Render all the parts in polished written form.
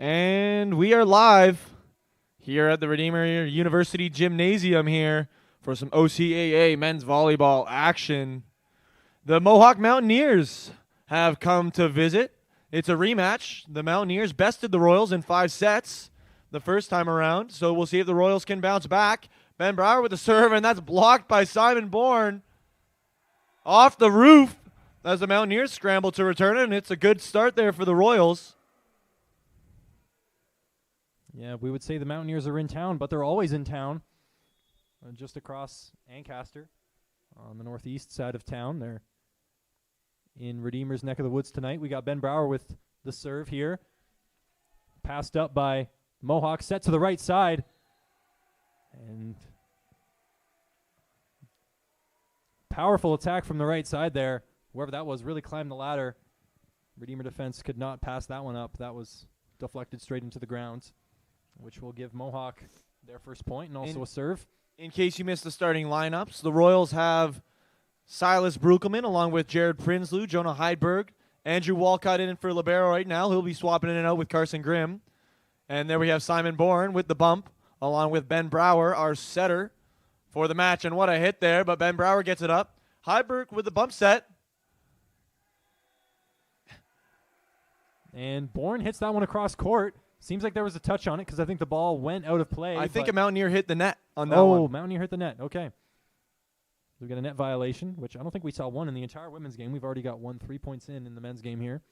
And we are live here at the Redeemer University Gymnasium here for some OCAA men's volleyball action. The Mohawk Mountaineers have come to visit. It's a rematch. The Mountaineers bested the Royals in 5 sets the first time around, so we'll see if the Royals can bounce back. Ben Brower with the serve, and that's blocked by Simon Bourne. Off the roof as the Mountaineers scramble to return it, and it's a good start there for the Royals. Yeah, we would say the Mountaineers are in town, but they're always in town. Just across Ancaster on the northeast side of town. They're in Redeemer's neck of the woods tonight. We got Ben Brower with the serve here. Passed up by Mohawk, set to the right side. And powerful attack from the right side there. Whoever that was really climbed the ladder. Redeemer defense could not pass that one up. That was deflected straight into the ground, which will give Mohawk their first point and also a serve. In case you missed the starting lineups, the Royals have Silas Brukelman along with Jared Prinsloo, Jonah Heidberg, Andrew Walcott in for libero right now. He'll be swapping in and out with Carson Grimm. And there we have Simon Bourne with the bump along with Ben Brower, our setter for the match. And what a hit there, but Ben Brower gets it up. Heidberg with the bump set. And Bourne hits that one across court. Seems like there was a touch on it because I think the ball went out of play. I think a Mountaineer hit the net on that one. Oh, Mountaineer hit the net. Okay. We got a net violation, which I don't think we saw one in the entire women's game. We've already got 3 points in the men's game here.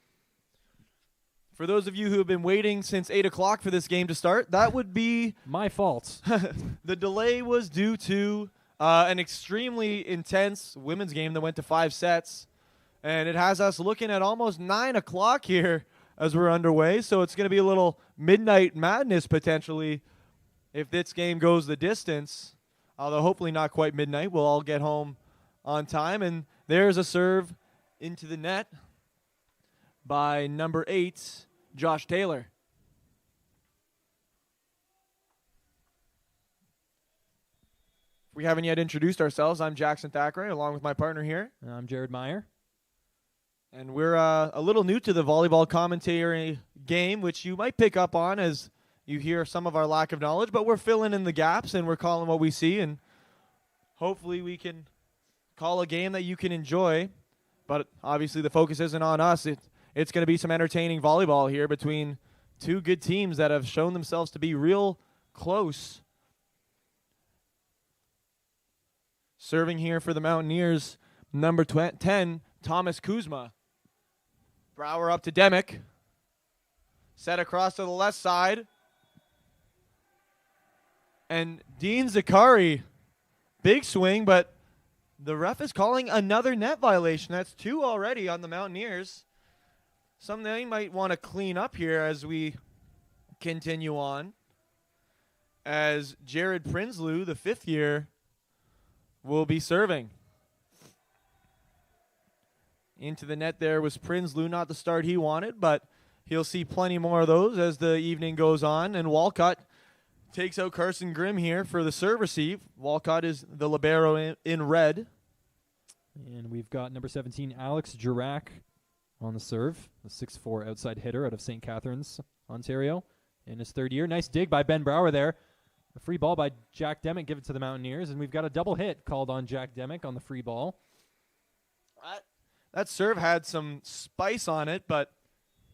For those of you who have been waiting since 8 o'clock for this game to start, that would be my fault. The delay was due to an extremely intense women's game that went to 5 sets. And it has us looking at almost 9 o'clock here as we're underway. So it's going to be a little midnight madness potentially if this game goes the distance. Although hopefully not quite midnight. We'll all get home on time. And there's a serve into the net by number 8, Josh Taylor. If we haven't yet introduced ourselves, I'm Jackson Thackeray along with my partner here. And I'm Jared Meyer. And we're a little new to the volleyball commentary game, which you might pick up on as you hear some of our lack of knowledge, but we're filling in the gaps and we're calling what we see, and hopefully we can call a game that you can enjoy. But obviously the focus isn't on us. It's going to be some entertaining volleyball here between two good teams that have shown themselves to be real close. Serving here for the Mountaineers, number 10, Thomas Kuzma. Brower up to Demick. Set across to the left side. And Dean Zakari, big swing, but the ref is calling another net violation. That's 2 already on the Mountaineers. Something they might want to clean up here as we continue on. As Jared Prinsloo, the 5th year, will be serving. Into the net there was Prinsloo, not the start he wanted, but he'll see plenty more of those as the evening goes on. And Walcott takes out Carson Grimm here for the serve receive. Walcott is the libero in red. And we've got number 17, Alex Jurac on the serve, the 6'4" outside hitter out of St. Catharines, Ontario, in his 3rd year. Nice dig by Ben Brower there. A free ball by Jack Demick given to the Mountaineers, and we've got a double hit called on Jack Demick on the free ball. That serve had some spice on it, but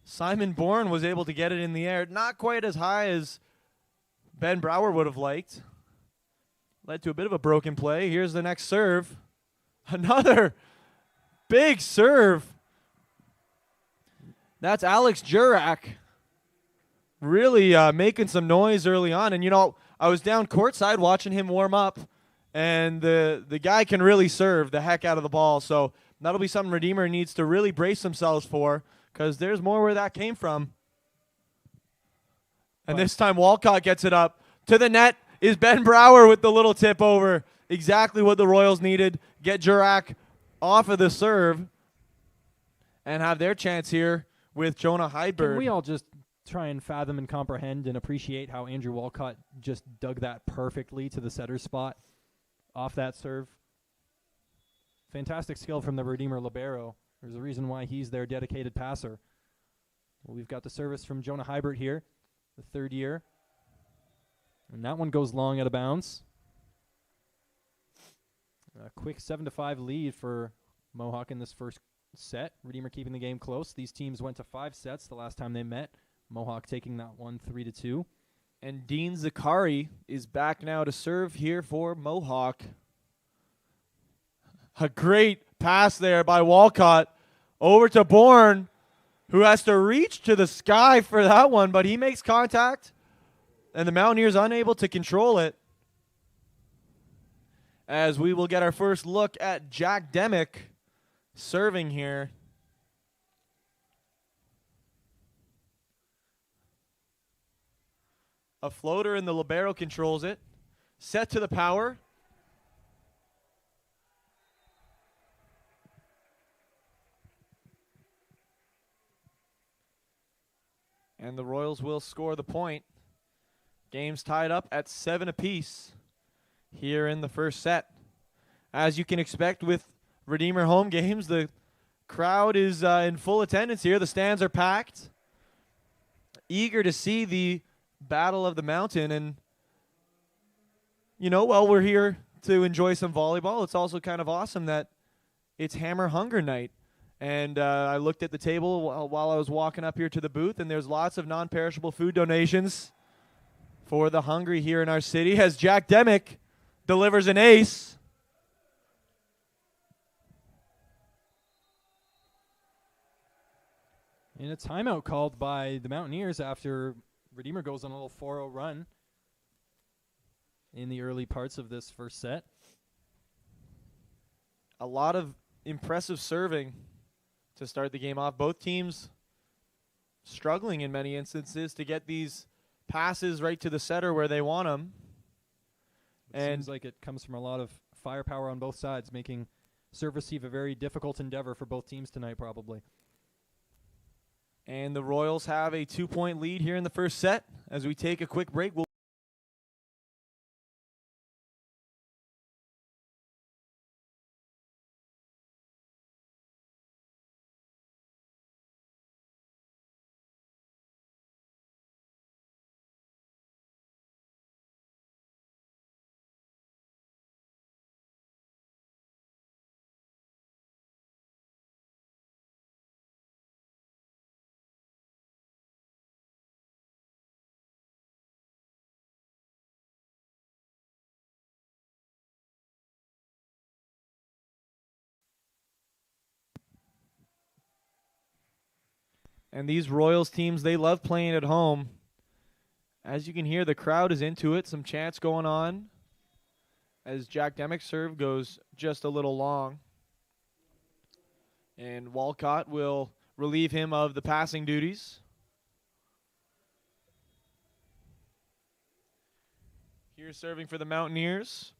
Simon Bourne was able to get it in the air. Not quite as high as Ben Brower would have liked. Led to a bit of a broken play. Here's the next serve. Another big serve. That's Alex Jurac really making some noise early on. And, you know, I was down courtside watching him warm up, and the guy can really serve the heck out of the ball. So that'll be something Redeemer needs to really brace themselves for, because there's more where that came from. And this time Walcott gets it up. To the net is Ben Brower with the little tip over. Exactly what the Royals needed. Get Jurac off of the serve and have their chance here with Jonah Heidberg. Can we all just try and fathom and comprehend and appreciate how Andrew Walcott just dug that perfectly to the setter spot off that serve? Fantastic skill from the Redeemer libero. There's a reason why he's their dedicated passer. Well, we've got the service from Jonah Heibert here. the third year. And that one goes long out of bounds. A quick 7-5 lead for Mohawk in this first set. Redeemer keeping the game close. These teams went to 5 sets the last time they met. Mohawk taking that one 3-2. And Dean Zakari is back now to serve here for Mohawk. A great pass there by Walcott over to Bourne, who has to reach to the sky for that one, but he makes contact, and the Mountaineers unable to control it. As we will get our first look at Jack Demick serving here. A floater in the libero controls it. Set to the power. And the Royals will score the point. Game's tied up at 7 apiece here in the first set. As you can expect with Redeemer home games, the crowd is in full attendance here. The stands are packed. Eager to see the Battle of the Mountain. And, you know, while we're here to enjoy some volleyball, it's also kind of awesome that it's Hammer Hunger Night. And I looked at the table while I was walking up here to the booth, and there's lots of non-perishable food donations for the hungry here in our city as Jack Demick delivers an ace. And a timeout called by the Mountaineers after Redeemer goes on a little 4-0 run in the early parts of this first set. A lot of impressive serving to start the game off. Both teams struggling in many instances to get these passes right to the setter where they want them. It seems like it comes from a lot of firepower on both sides, making serve receive a very difficult endeavor for both teams tonight, probably. And the Royals have a 2-point lead here in the first set. As we take a quick break, and these Royals teams, they love playing at home. As you can hear, the crowd is into it. Some chants going on as Jack Demick's serve goes just a little long. And Walcott will relieve him of the passing duties. Here serving for the Mountaineers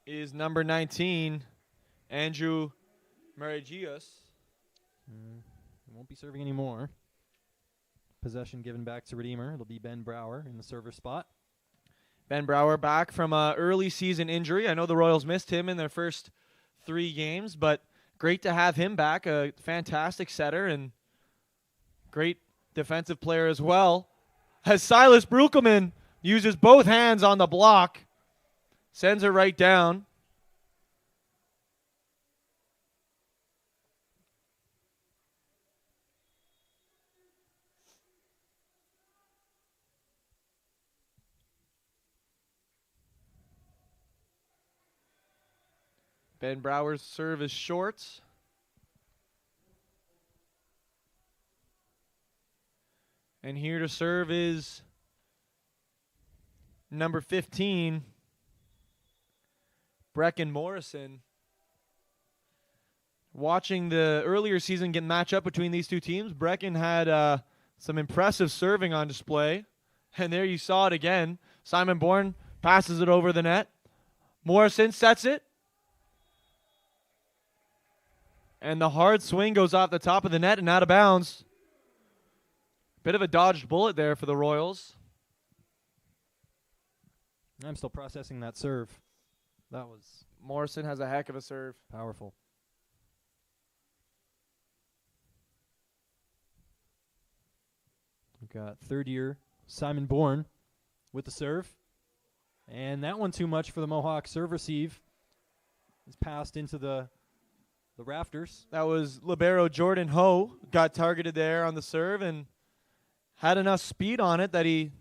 is number 19, Andrew Maragias. He won't be serving anymore. Possession given back to Redeemer. It'll be Ben Brower in the server spot. Ben Brower back from an early season injury. I know the Royals missed him in their first 3 games, but great to have him back. A fantastic setter and great defensive player as well. As Silas Brukelman uses both hands on the block, sends it right down. Ben Brower's serve is short. And here to serve is number 15, Brecken Morrison. Watching the earlier season get match up between these two teams, Brecken had some impressive serving on display. And there you saw it again. Simon Bourne passes it over the net. Morrison sets it. And the hard swing goes off the top of the net and out of bounds. Bit of a dodged bullet there for the Royals. I'm still processing that serve. That was Morrison has a heck of a serve. powerful. got third year Simon Bourne with the serve. And that one too much for the Mohawk serve receive. It's passed into the rafters. That was libero Jordan Ho got targeted there on the serve and had enough speed on it that he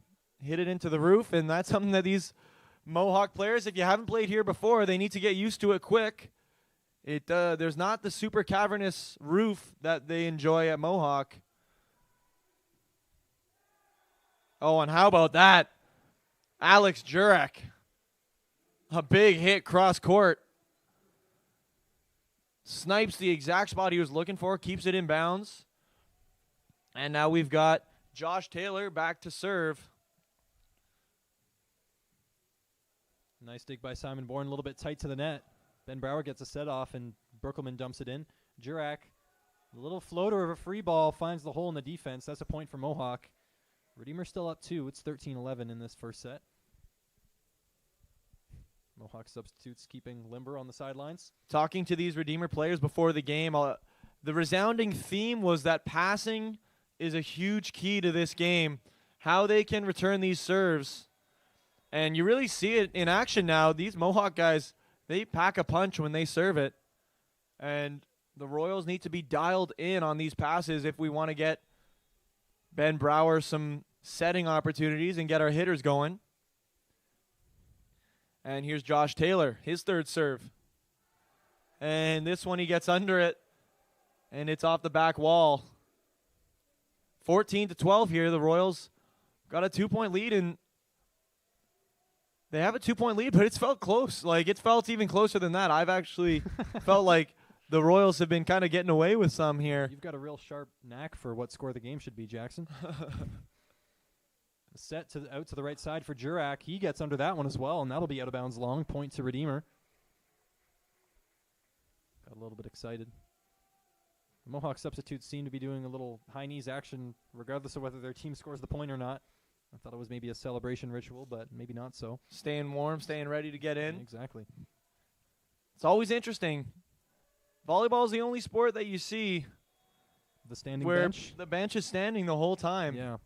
hit it into the roof. And that's something that these Mohawk players, if you haven't played here before, they need to get used to it quick. There's not the super cavernous roof that they enjoy at Mohawk. Oh, and how about that? Alex Jurek. A big hit cross court. Snipes the exact spot he was looking for, keeps it in bounds. And now we've got Josh Taylor back to serve. Nice dig by Simon Bourne, a little bit tight to the net. Ben Brower gets a set off, and Berkelman dumps it in. Jurek, a little floater of a free ball, finds the hole in the defense. That's a point for Mohawk. Redeemer still up 2. It's 13-11 in this first set. Mohawk substitutes keeping Limber on the sidelines. Talking to these Redeemer players before the game, the resounding theme was that passing is a huge key to this game. How they can return these serves. And you really see it in action now. These Mohawk guys, they pack a punch when they serve it. And the Royals need to be dialed in on these passes if we want to get Ben Brower some setting opportunities and get our hitters going. And here's Josh Taylor, his third serve. And this one he gets under it, and it's off the back wall. 14-12 here. The Royals got a 2-point lead, and they have a 2-point lead, but it's felt close. Like, it felt even closer than that. I've actually felt like the Royals have been kind of getting away with some here. You've got a real sharp knack for what score the game should be, Jackson. Set out to the right side for Jurek. He gets under that one as well, and that'll be out of bounds long. Point to Redeemer. Got a little bit excited. The Mohawk substitutes seem to be doing a little high knees action regardless of whether their team scores the point or not. I thought it was maybe a celebration ritual, but maybe not so. Staying warm, staying ready to get in. Exactly. It's always interesting. Volleyball is the only sport that you see the standing where bench. The bench is standing the whole time. Yeah.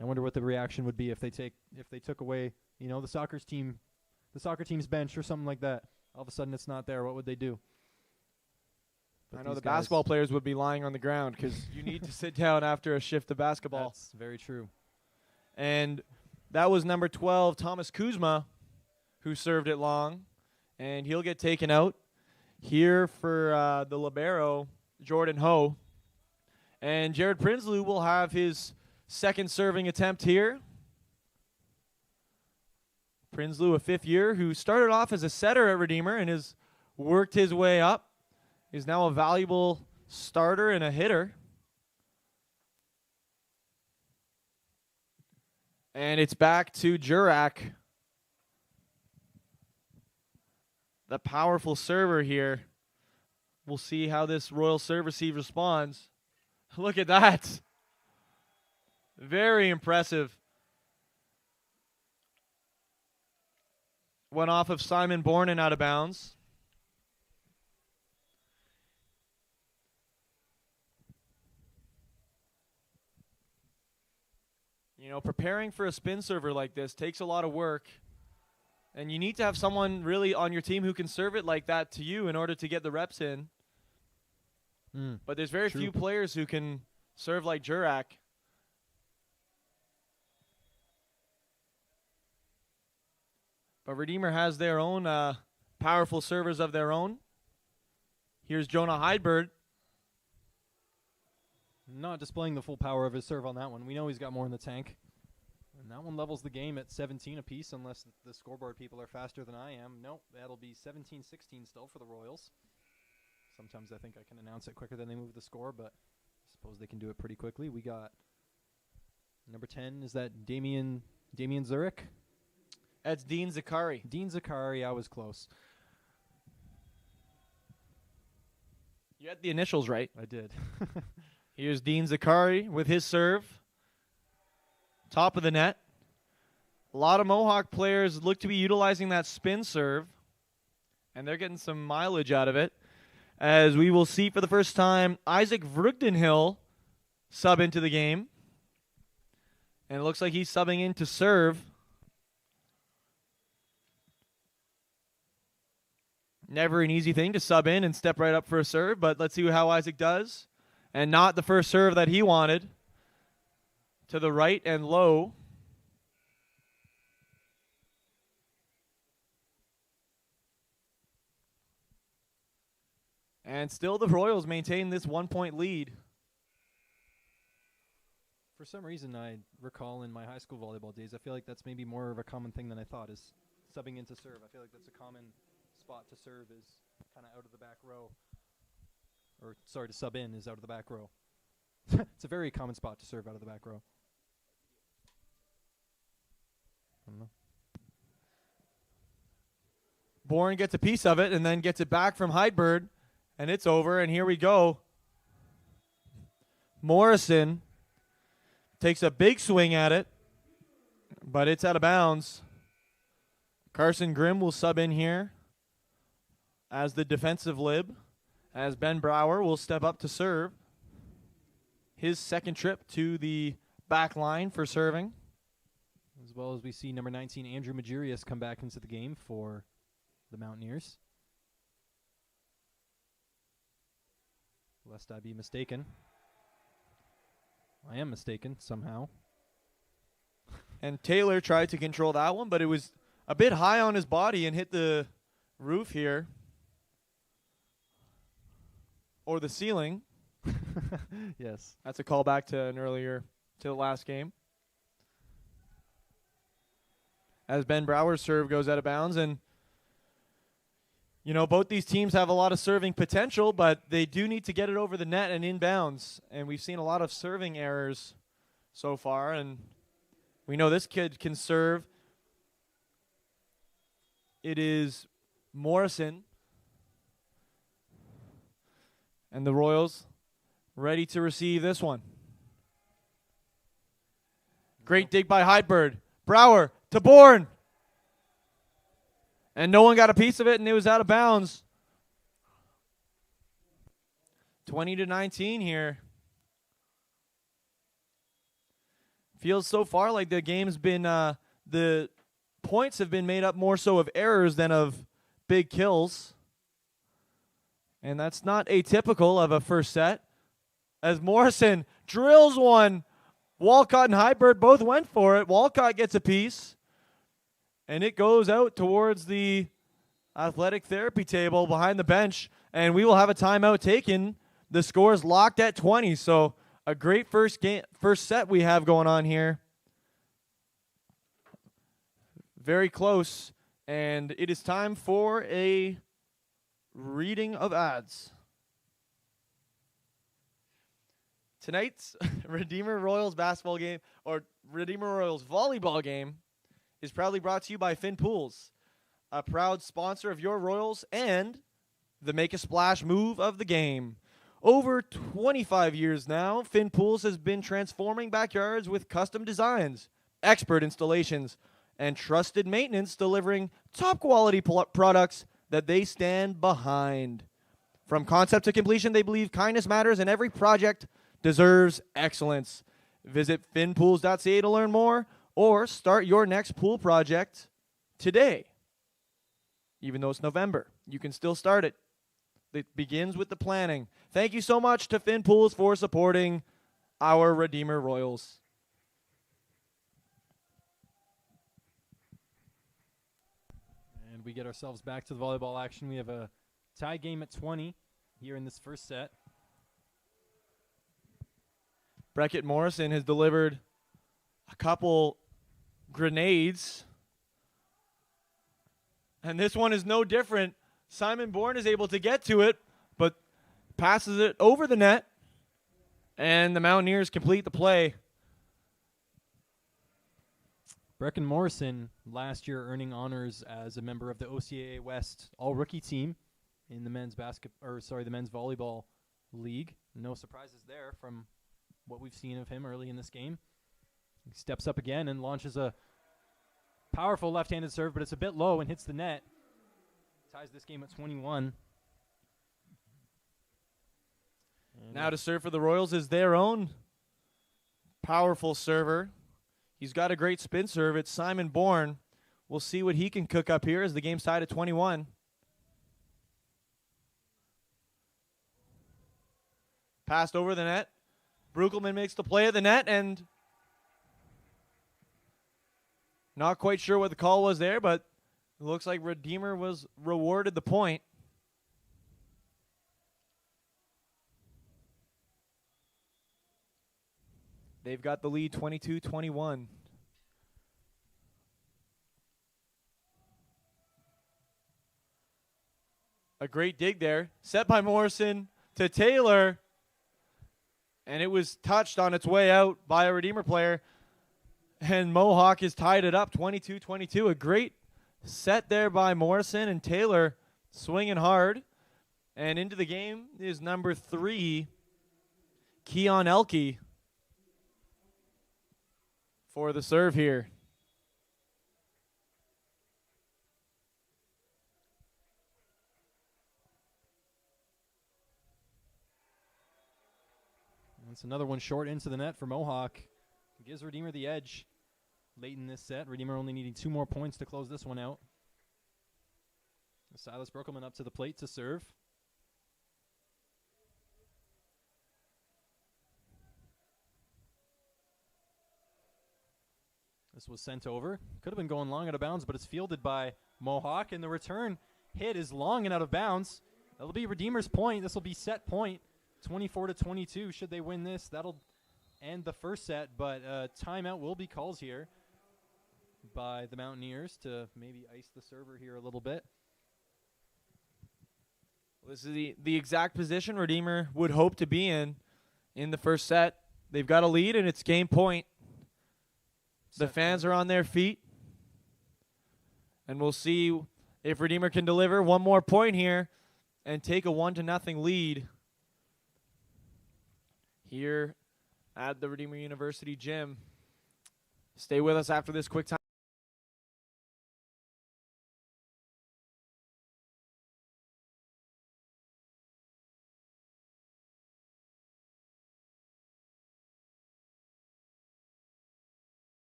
I wonder what the reaction would be if they took away, the soccer team's bench or something like that. All of a sudden it's not there. What would they do? But I know the basketball players would be lying on the ground because you need to sit down after a shift of basketball. That's very true. And that was number 12, Thomas Kuzma, who served it long. And he'll get taken out here for the libero, Jordan Ho. And Jared Prinsloo will have his second serving attempt here. Prinsloo, a fifth year, who started off as a setter at Redeemer and has worked his way up, is now a valuable starter and a hitter. And it's back to Jurek, the powerful server here. We'll see how this Royal serve receive responds. Look at that. Very impressive. Went off of Simon Bourne and out of bounds. Preparing for a spin server like this takes a lot of work. And you need to have someone really on your team who can serve it like that to you in order to get the reps in. But there's very few players who can serve like Jurek. But Redeemer has their own powerful servers of their own. Here's Jonah Heidberg. Not displaying the full power of his serve on that one. We know he's got more in the tank. And that one levels the game at 17 apiece unless the scoreboard people are faster than I am. Nope, that'll be 17-16 still for the Royals. Sometimes I think I can announce it quicker than they move the score, but I suppose they can do it pretty quickly. We got number 10. Is that Damian Zurich? That's Dean Zakari. Dean Zakari, I was close. You had the initials right. I did. Here's Dean Zakari with his serve. Top of the net. A lot of Mohawk players look to be utilizing that spin serve, and they're getting some mileage out of it. As we will see for the first time, Isaac Vrugdenhill sub into the game. And it looks like he's subbing in to serve. Never an easy thing to sub in and step right up for a serve, but let's see how Isaac does. And not the first serve that he wanted. To the right and low. And still the Royals maintain this 1-point lead. For some reason, I recall in my high school volleyball days, I feel like that's maybe more of a common thing than I thought, is subbing in to serve. I feel like that's a common spot to serve, is kind of out of the back row. Or, sorry, to sub in is out of the back row. It's a very common spot to serve out of the back row. I don't know. Bourne gets a piece of it and then gets it back from Heidberg. And it's over, and here we go. Morrison takes a big swing at it, but it's out of bounds. Carson Grimm will sub in here as the defensive lib, as Ben Brower will step up to serve. His second trip to the back line for serving. As well as we see number 19, Andrew Magirius, come back into the game for the Mountaineers. Lest I be mistaken. I am mistaken somehow. And Taylor tried to control that one, but it was a bit high on his body and hit the roof here. Or the ceiling. Yes. That's a callback to the last game. As Ben Brower's serve goes out of bounds, and you know, both these teams have a lot of serving potential, but they do need to get it over the net and inbounds. And we've seen a lot of serving errors so far, and we know this kid can serve. It is Morrison. And the Royals ready to receive this one. Great dig by Heidberg. Brower to Bourne. And no one got a piece of it, and it was out of bounds. 20-19 here. Feels so far like the game's been, the points have been made up more so of errors than of big kills. And that's not atypical of a first set. As Morrison drills one. Walcott and Heidberg both went for it. Walcott gets a piece. And it goes out towards the athletic therapy table behind the bench. And we will have a timeout taken. The score is locked at 20. So a great first set we have going on here. Very close. And it is time for a reading of ads. Tonight's Redeemer Royals basketball game, or Redeemer Royals volleyball game, is proudly brought to you by Finn Pools, a proud sponsor of your Royals and the Make a Splash move of the game. Over 25 years now, Finn Pools has been transforming backyards with custom designs, expert installations, and trusted maintenance, delivering top quality products that they stand behind. From concept to completion, they believe kindness matters and every project deserves excellence. Visit finpools.ca to learn more or start your next pool project today. Even though it's November, you can still start it. It begins with the planning. Thank you so much to Finn Pools for supporting our Redeemer Royals. And we get ourselves back to the volleyball action. We have a tie game at 20 here in this first set. Beckett Morrison has delivered a couple grenades. And this one is no different. Simon Bourne is able to get to it, but passes it over the net. And the Mountaineers complete the play. Brecken Morrison last year earning honors as a member of the OCAA West All-Rookie team in the men's the men's volleyball league. No surprises there from what we've seen of him early in this game. He steps up again and launches a powerful left-handed serve, but it's a bit low and hits the net. Ties this game at 21. Now to serve for the Royals is their own powerful server, He's got a great spin serve. It's Simon Bourne. We'll see what he can cook up here as the game's tied at 21. Passed over the net. Brukelman makes the play at the net, and not quite sure what the call was there, but it looks like Redeemer was rewarded the point. They've got the lead 22-21. A great dig there. Set by Morrison to Taylor. And it was touched on its way out by a Redeemer player. And Mohawk has tied it up 22-22. A great set there by Morrison, and Taylor swinging hard. And into the game is number 3, Keon Elke, for the serve here. That's another one short into the net for Mohawk. Gives Redeemer the edge late in this set. Redeemer only needing 2 more points to close this one out. Silas Brukelman up to the plate to serve. This was sent over. Could have been going long out of bounds, but it's fielded by Mohawk, and the return hit is long and out of bounds. That'll be Redeemer's point. This will be set point, 24-22. Should they win this, that'll end the first set, but timeout will be called here by the Mountaineers to maybe ice the server here a little bit. This is the exact position Redeemer would hope to be in the first set. They've got a lead, and it's game point. The fans are on their feet, and we'll see if Redeemer can deliver one more point here and take a 1-0 lead here at the Redeemer University gym. Stay with us after this quick time.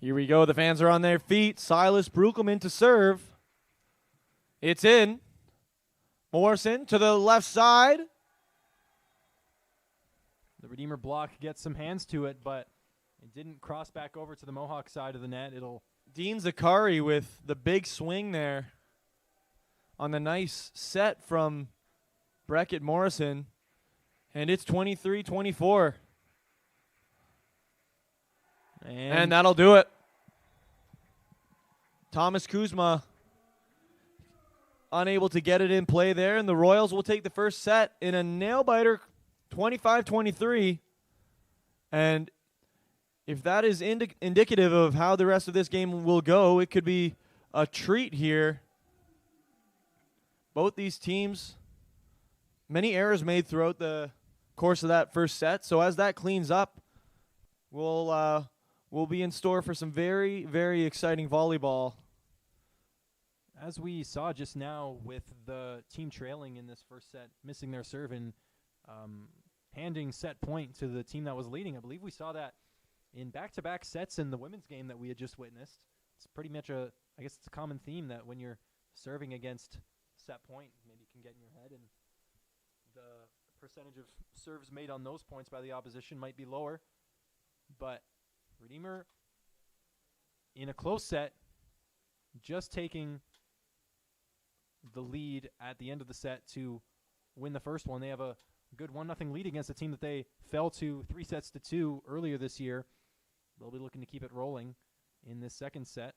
Here we go. The fans are on their feet. Silas Brukelman to serve. It's in. Morrison to the left side. The Redeemer block gets some hands to it, but it didn't cross back over to the Mohawk side of the net. It'll Dean Zakari with the big swing there on the nice set from Beckett Morrison. And it's 23-24. And that'll do it. Thomas Kuzma unable to get it in play there, and the Royals will take the first set in a nail-biter, 25-23. And if that is indicative of how the rest of this game will go, it could be a treat here. Both these teams, many errors made throughout the course of that first set. So as that cleans up, we'll be in store for some very, very exciting volleyball. As we saw just now with the team trailing in this first set, missing their serve and handing set point to the team that was leading, I believe we saw that in back-to-back sets in the women's game that we had just witnessed. It's pretty much I guess it's a common theme that when you're serving against set point, maybe it can get in your head, and the percentage of serves made on those points by the opposition might be lower. But Redeemer, in a close set, just taking the lead at the end of the set to win the first one. They have a good 1-0 lead against a team that they fell to 3-2 earlier this year. They'll be looking to keep it rolling in this second set.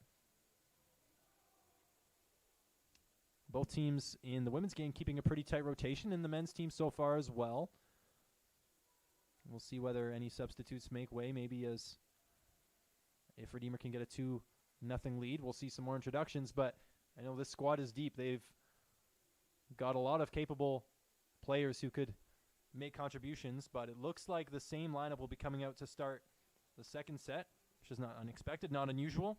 Both teams in the women's game keeping a pretty tight rotation, in the men's team so far as well. We'll see whether any substitutes make way. Maybe as if Redeemer can get a 2-0 lead, we'll see some more introductions. But I know this squad is deep. They've got a lot of capable players who could make contributions. But it looks like the same lineup will be coming out to start the second set, which is not unexpected, not unusual.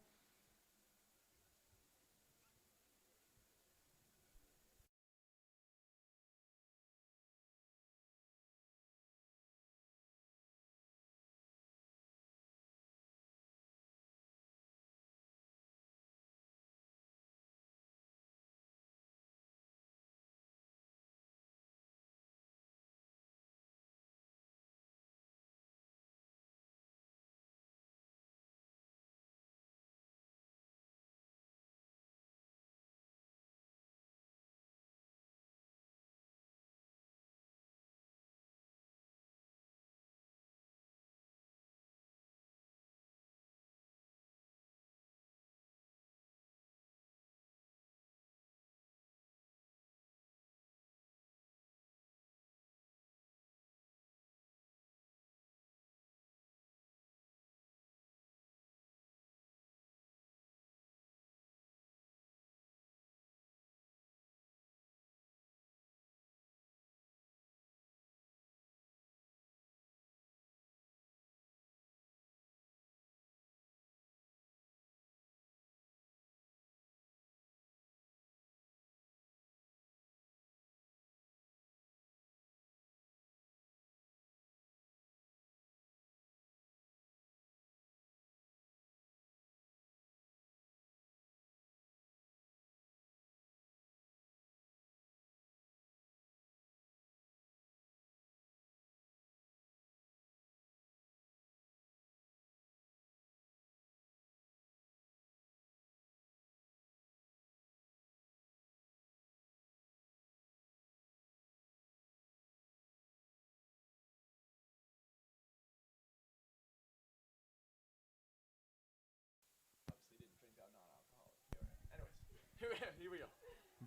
Here we go.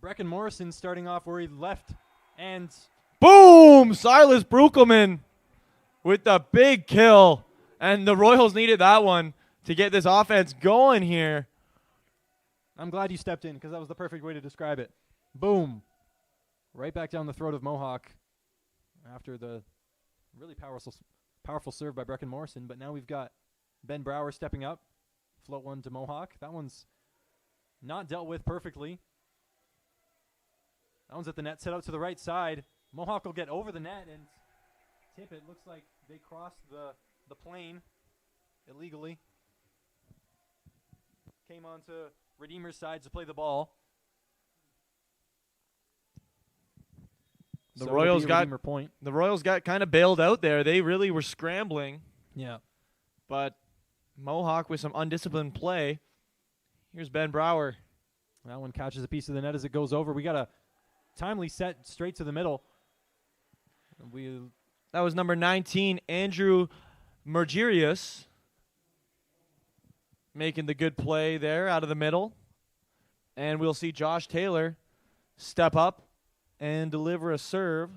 Brecken Morrison starting off where he left, and Boom! Silas Brukelman with the big kill. And the Royals needed that one to get this offense going here. I'm glad you stepped in because that was the perfect way to describe it. Boom. Right back down the throat of Mohawk after the really powerful serve by Brecken Morrison. But now we've got Ben Brower stepping up. Float one to Mohawk. That one's not dealt with perfectly. That one's at the net, set out to the right side. Mohawk will get over the net and tip it. Looks like they crossed the plane illegally. Came onto Redeemer's side to play the ball. The Royals got kind of bailed out there. They really were scrambling. Yeah. But Mohawk with some undisciplined play. Here's Ben Brower. That one catches a piece of the net as it goes over. We got a timely set straight to the middle. That was number 19, Andrew Mergerius, making the good play there out of the middle. And we'll see Josh Taylor step up and deliver a serve.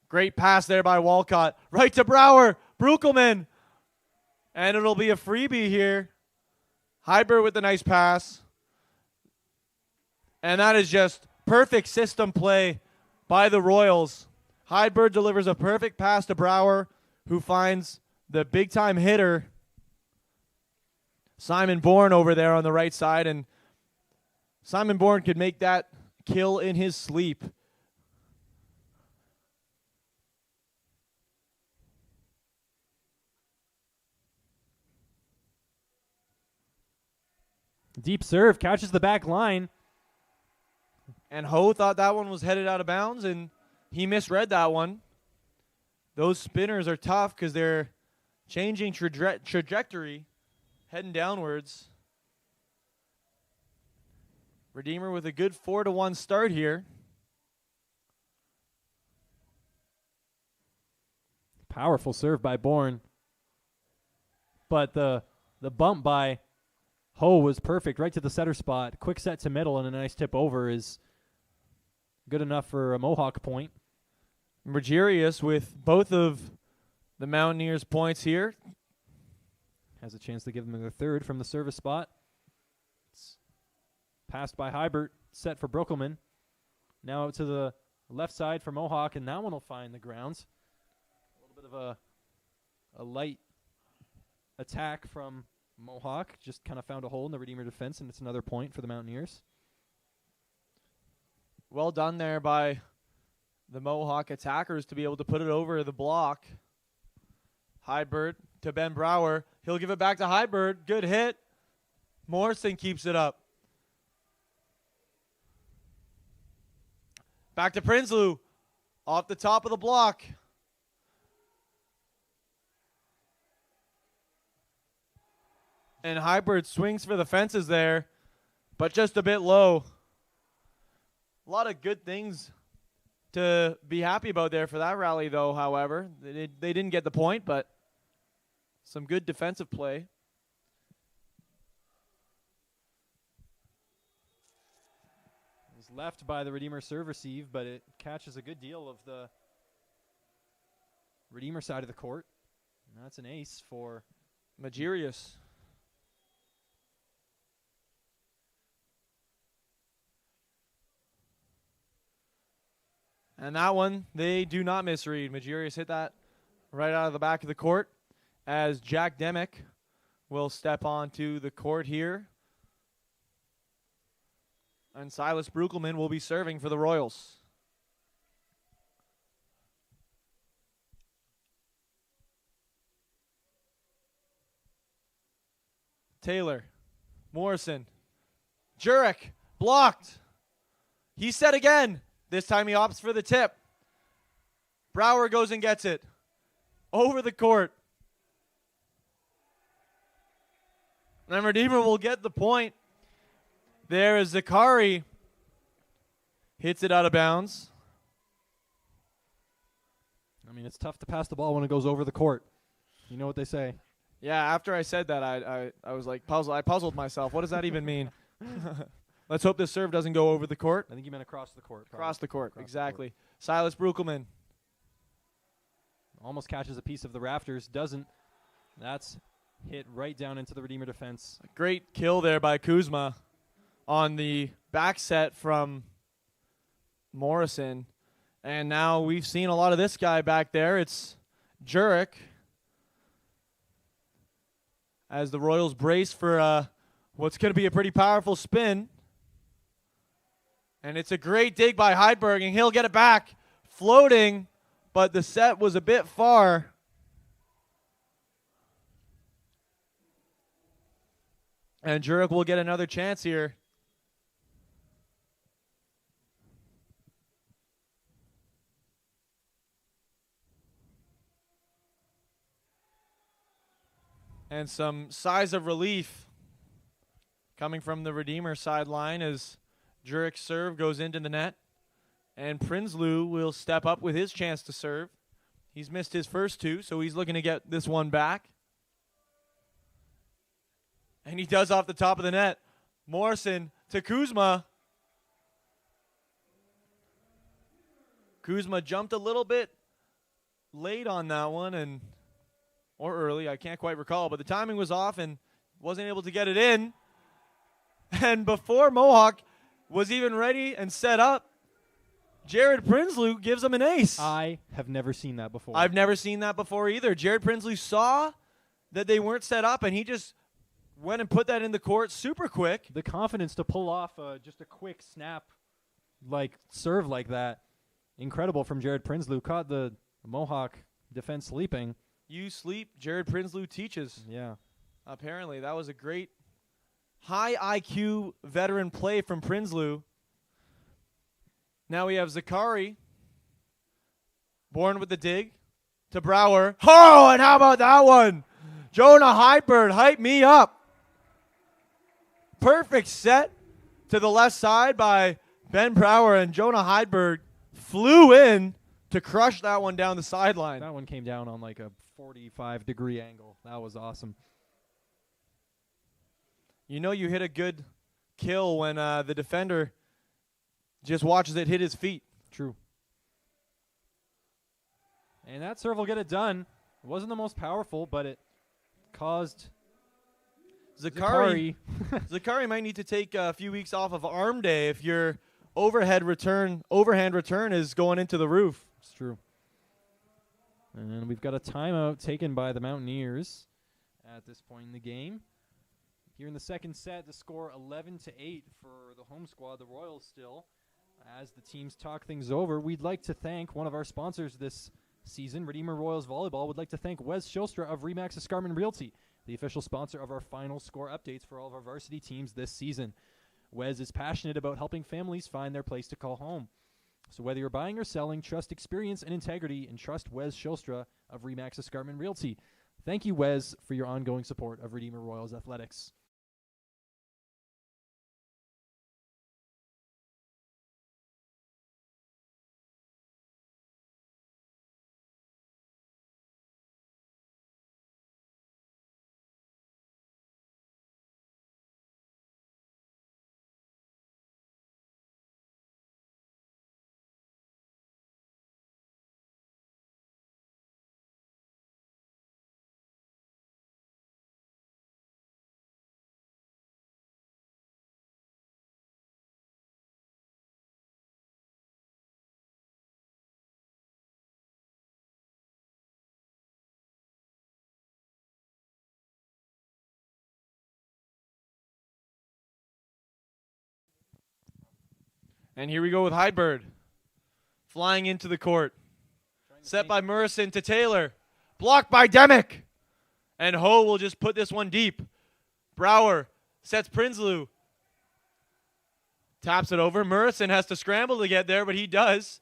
Great pass there by Walcott. Right to Brower. Brukelman. And it'll be a freebie here. Heiber with the nice pass. And that is just perfect system play by the Royals. Heiber delivers a perfect pass to Brower, who finds the big-time hitter, Simon Bourne, over there on the right side. And Simon Bourne could make that kill in his sleep. Deep serve, catches the back line. And Ho thought that one was headed out of bounds, and he misread that one. Those spinners are tough because they're changing trajectory, heading downwards. Redeemer with a good 4-1 start here. Powerful serve by Bourne. But the bump by Ho was perfect right to the setter spot. Quick set to middle and a nice tip over is good enough for a Mohawk point. Mergerius with both of the Mountaineers' points here. Has a chance to give them their third from the service spot. It's passed by Hybert, set for Brookelman. Now out to the left side for Mohawk, and that one will find the grounds. A little bit of a light attack from Mohawk. Just kind of found a hole in the Redeemer defense, and it's another point for the Mountaineers. Well done there by the Mohawk attackers to be able to put it over the block. Hybert to Ben Brower. He'll give it back to Hybert. Good hit. Morrison keeps it up. Back to Prinsloo. Off the top of the block. And Hybert swings for the fences there, but just a bit low. A lot of good things to be happy about there for that rally, though, however. They didn't get the point, but some good defensive play. It's left by the Redeemer serve receive, but it catches a good deal of the Redeemer side of the court. And that's an ace for Magirius. And that one, they do not misread. Magirius hit that right out of the back of the court as Jack Demick will step onto the court here. And Silas Brukelman will be serving for the Royals. Taylor, Morrison, Jurek, blocked. He set again. This time he opts for the tip. Brower goes and gets it. Over the court. And Redeemer will get the point. There is Zakari. Hits it out of bounds. I mean, it's tough to pass the ball when it goes over the court. You know what they say. Yeah, after I said that, I was like, I puzzled myself. What does that even mean? Let's hope this serve doesn't go over the court. I think you meant across the court. Across the court, Across exactly. the court. Silas Brukelman. Almost catches a piece of the rafters. Doesn't. That's hit right down into the Redeemer defense. Great kill there by Kuzma on the back set from Morrison. And now we've seen a lot of this guy back there. It's Jurek. As the Royals brace for what's going to be a pretty powerful spin. And it's a great dig by Heidberg, and he'll get it back. Floating, but the set was a bit far. And Jurek will get another chance here. And some sighs of relief coming from the Redeemer sideline as Jurek's serve goes into the net. And Prinsloo will step up with his chance to serve. He's missed his first two, so he's looking to get this one back. And he does off the top of the net. Morrison to Kuzma. Kuzma jumped a little bit late on that one, or early, I can't quite recall, but the timing was off and wasn't able to get it in. And before Mohawk was even ready and set up, Jared Prinsloo gives him an ace. I have never seen that before. I've never seen that before either. Jared Prinsloo saw that they weren't set up, and he just went and put that in the court super quick. The confidence to pull off just a quick snap, serve like that, incredible from Jared Prinsloo. Caught the Mohawk defense sleeping. You sleep, Jared Prinsloo teaches. Yeah. Apparently, that was a great high IQ veteran play from Prinsloo. Now we have Zakari, born with the dig, to Brower. Oh, and how about that one? Jonah Heidberg, hype me up. Perfect set to the left side by Ben Brower, and Jonah Heidberg flew in to crush that one down the sideline. That one came down on like a 45-degree angle. That was awesome. You know you hit a good kill when the defender just watches it hit his feet. True. And that serve will get it done. It wasn't the most powerful, but it caused Zakari might need to take a few weeks off of arm day if your overhand return is going into the roof. It's true. And we've got a timeout taken by the Mountaineers at this point in the game. Here in the second set, the score 11-8 for the home squad, the Royals still. As the teams talk things over, we'd like to thank one of our sponsors this season, Redeemer Royals Volleyball. Would like to thank Wes Shilstra of Remax Escarpment Realty, the official sponsor of our final score updates for all of our varsity teams this season. Wes is passionate about helping families find their place to call home. So whether you're buying or selling, trust experience and integrity, and trust Wes Shilstra of Remax Escarpment Realty. Thank you, Wes, for your ongoing support of Redeemer Royals Athletics. And here we go with Hydberg. Flying into the court. Set by Murison to Taylor. Blocked by Demick. And Ho will just put this one deep. Brower sets Prinsloo. Taps it over. Murison has to scramble to get there, but he does.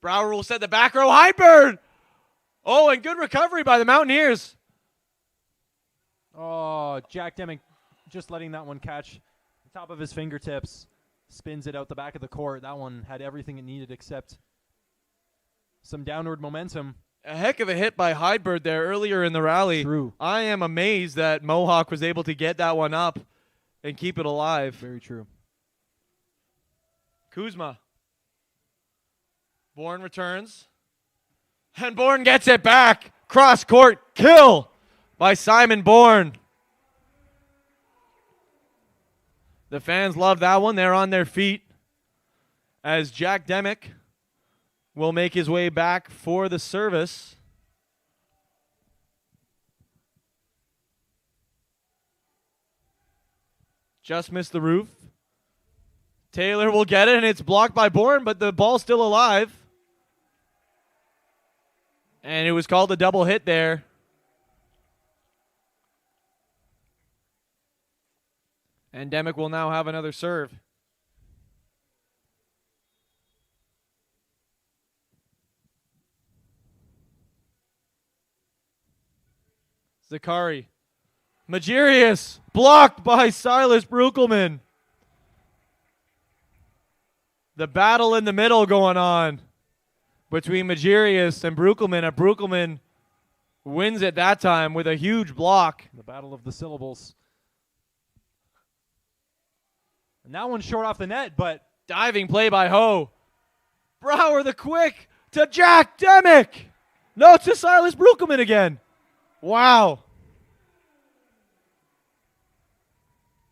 Brower will set the back row. Hydberg! Oh, and good recovery by the Mountaineers. Oh, Jack Demick just letting that one catch the top of his fingertips. Spins it out the back of the court. That one had everything it needed except some downward momentum. A heck of a hit by Hydberg there earlier in the rally. True. I am amazed that Mohawk was able to get that one up and keep it alive. Very true. Kuzma. Bourne returns. And Bourne gets it back. Cross court kill by Simon Bourne. The fans love that one. They're on their feet as Jack Demick will make his way back for the service. Just missed the roof. Taylor will get it, and it's blocked by Bourne, but the ball's still alive. And it was called a double hit there. And Demick will now have another serve. Zakari. Magirius. Blocked by Silas Brukelman. The battle in the middle going on between Magirius and Brukelman. And Brukelman wins it that time with a huge block. The battle of the syllables. And that one's short off the net, but diving play by Ho. Brower the quick to Jack Demick. No, it's to Silas Brukelman again. Wow.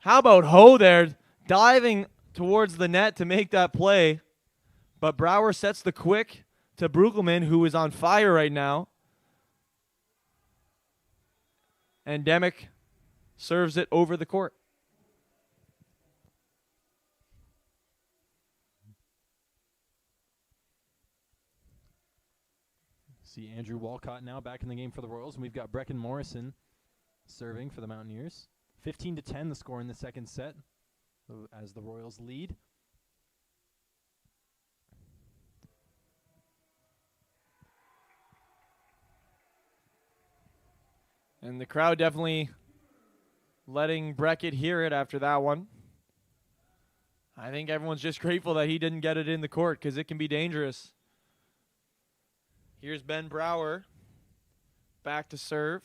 How about Ho there diving towards the net to make that play. But Brower sets the quick to Brukelman, who is on fire right now. And Demick serves it over the court. See Andrew Walcott now back in the game for the Royals, and we've got Brecken Morrison serving for the Mountaineers. 15-10 the score in the second set as the Royals lead. And the crowd definitely letting Breckett hear it after that one. I think everyone's just grateful that he didn't get it in the court because it can be dangerous. Here's Ben Brower back to serve.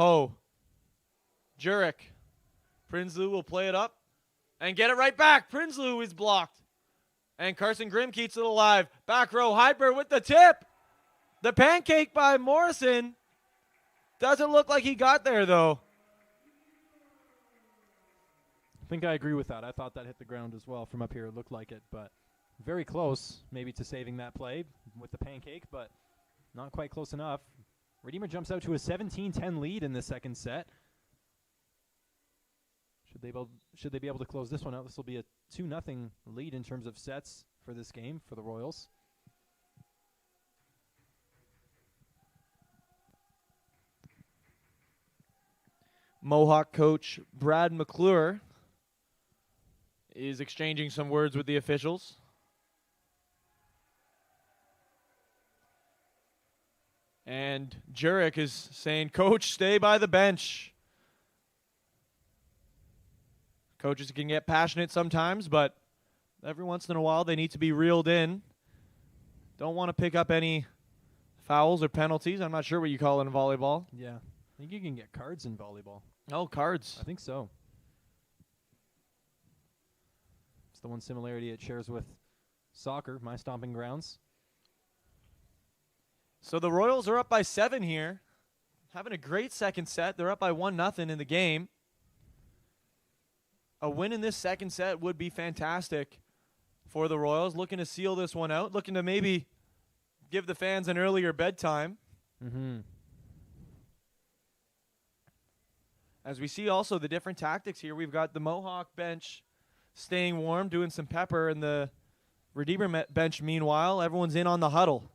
Ho. Jurek. Prinsloo will play it up and get it right back. Prinsloo is blocked. And Carson Grimm keeps it alive. Back row, Hyper with the tip. The pancake by Morrison. Doesn't look like he got there, though. I think I agree with that. I thought that hit the ground as well from up here. It looked like it, but very close maybe to saving that play with the pancake, but not quite close enough. Redeemer jumps out to a 17-10 lead in the second set. Should they be able to close this one out? This will be a 2-0 lead in terms of sets for this game for the Royals. Mohawk coach Brad McClure is exchanging some words with the officials. And Jurek is saying, "Coach, stay by the bench." Coaches can get passionate sometimes, but every once in a while they need to be reeled in. Don't want to pick up any fouls or penalties. I'm not sure what you call it in volleyball. Yeah. I think you can get cards in volleyball. Oh, cards. I think so. It's the one similarity it shares with soccer, my stomping grounds. So the Royals are up by 7 here. Having a great second set. They're up by 1-0 in the game. A win in this second set would be fantastic for the Royals. Looking to seal this one out. Looking to maybe give the fans an earlier bedtime. Mm-hmm. As we see also the different tactics here. We've got the Mohawk bench staying warm, doing some pepper, and the Redeemer bench, meanwhile, everyone's in on the huddle.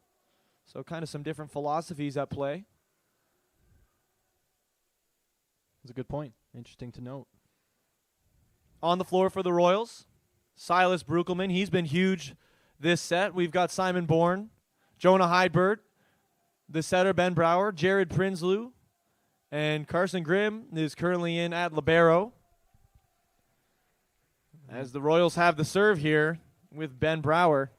So kind of some different philosophies at play. That's a good point. Interesting to note. On the floor for the Royals, Silas Bruckelman. He's been huge this set. We've got Simon Bourne, Jonah Heidbert, the setter Ben Brower, Jared Prinsloo, and Carson Grimm is currently in at libero. As the Royals have the serve here with Ben Brower.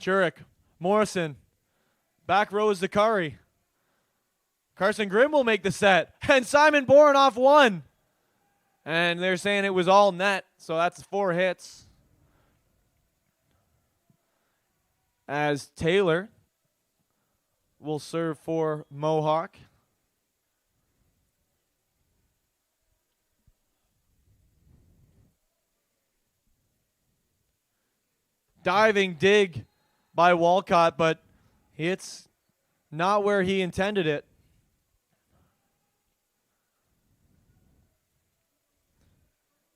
Jurek, Morrison, back row is Zakari. Carson Grimm will make the set, and Simon Bourne off one. And they're saying it was all net, so that's 4 hits. As Taylor will serve for Mohawk. Diving dig by Walcott, but it's not where he intended it.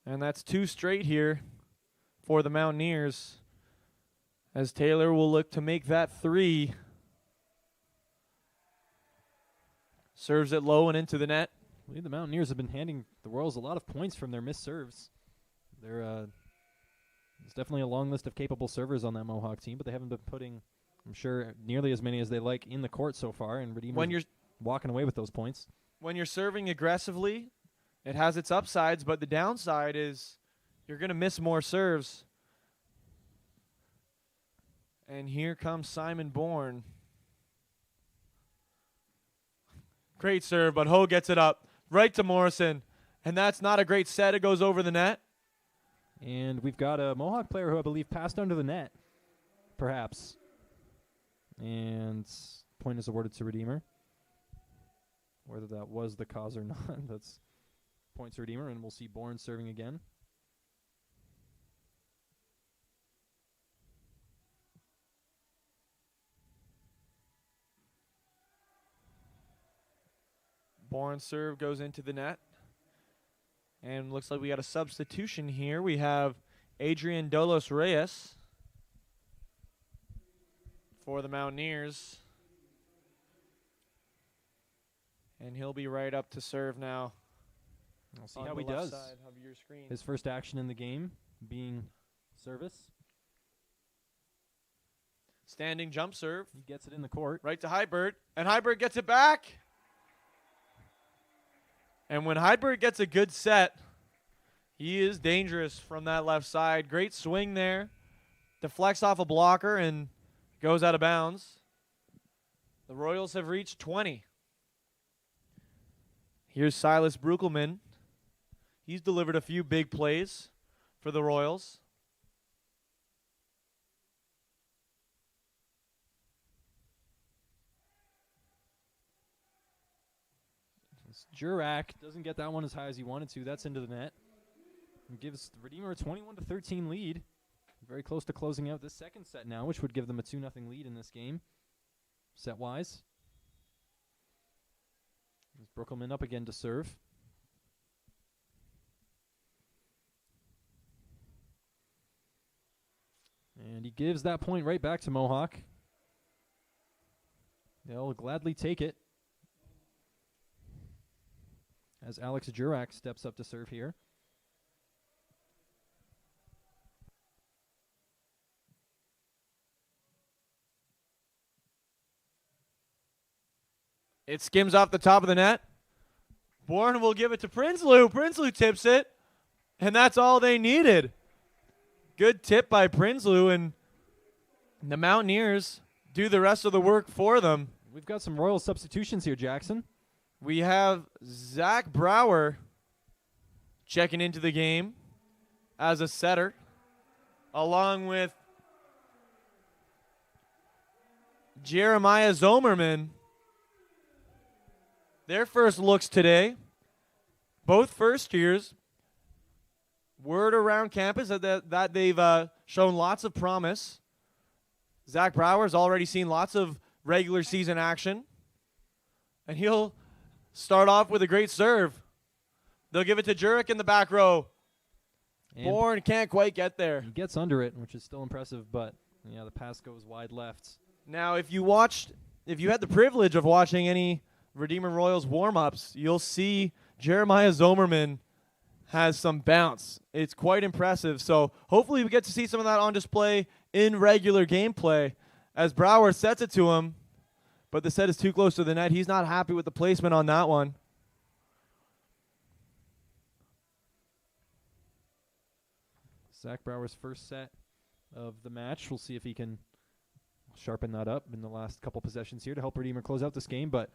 And that's 2 straight here for the Mountaineers, as Taylor will look to make that 3. Serves it low and into the net. I believe the Mountaineers have been handing the Royals a lot of points from their missed serves. There's definitely a long list of capable servers on that Mohawk team, but they haven't been putting, I'm sure, nearly as many as they like in the court so far, and Redeemer's walking away with those points. When you're serving aggressively, it has its upsides, but the downside is you're going to miss more serves. And here comes Simon Bourne. Great serve, but Ho gets it up right to Morrison. And that's not a great set. It goes over the net. And we've got a Mohawk player who I believe passed under the net, perhaps. And point is awarded to Redeemer. Whether that was the cause or not, that's points to Redeemer, and we'll see Bourne serving again. Bourne's serve goes into the net. And looks like we got a substitution here. We have Adrian Dolos Reyes for the Mountaineers. And he'll be right up to serve now. We'll see how he does. Side of your screen. His first action in the game being service. Standing jump serve. He gets it in the court. Right to Heibert. And Heibert gets it back. And when Heidberg gets a good set, he is dangerous from that left side. Great swing there. Deflects off a blocker and goes out of bounds. The Royals have reached 20. Here's Silas Bruckelman. He's delivered a few big plays for the Royals. Jurak doesn't get that one as high as he wanted to. That's into the net. And gives the Redeemer a 21-13 lead. Very close to closing out this second set now, which would give them a 2-0 lead in this game, set-wise. There's Bruckelman up again to serve. And he gives that point right back to Mohawk. They'll gladly take it as Alex Jurak steps up to serve here. It skims off the top of the net. Bourne will give it to Prinsloo. Prinsloo tips it, and that's all they needed. Good tip by Prinsloo, and the Mountaineers do the rest of the work for them. We've got some Royal substitutions here, Jackson. We have Zach Brower checking into the game as a setter, along with Jeremiah Zomerman. Their first looks today, both first years. Word around campus that they've shown lots of promise. Zach Brower's already seen lots of regular season action, and he'll start off with a great serve. They'll give it to Jurek in the back row. And Bourne can't quite get there. He gets under it, which is still impressive, but yeah, the pass goes wide left. Now, if you had the privilege of watching any Redeemer Royals warm-ups, you'll see Jeremiah Zomerman has some bounce. It's quite impressive. So hopefully we get to see some of that on display in regular gameplay as Brower sets it to him, but the set is too close to the net. He's not happy with the placement on that one. Zach Brower's first set of the match. We'll see if he can sharpen that up in the last couple possessions here to help Redeemer close out this game, but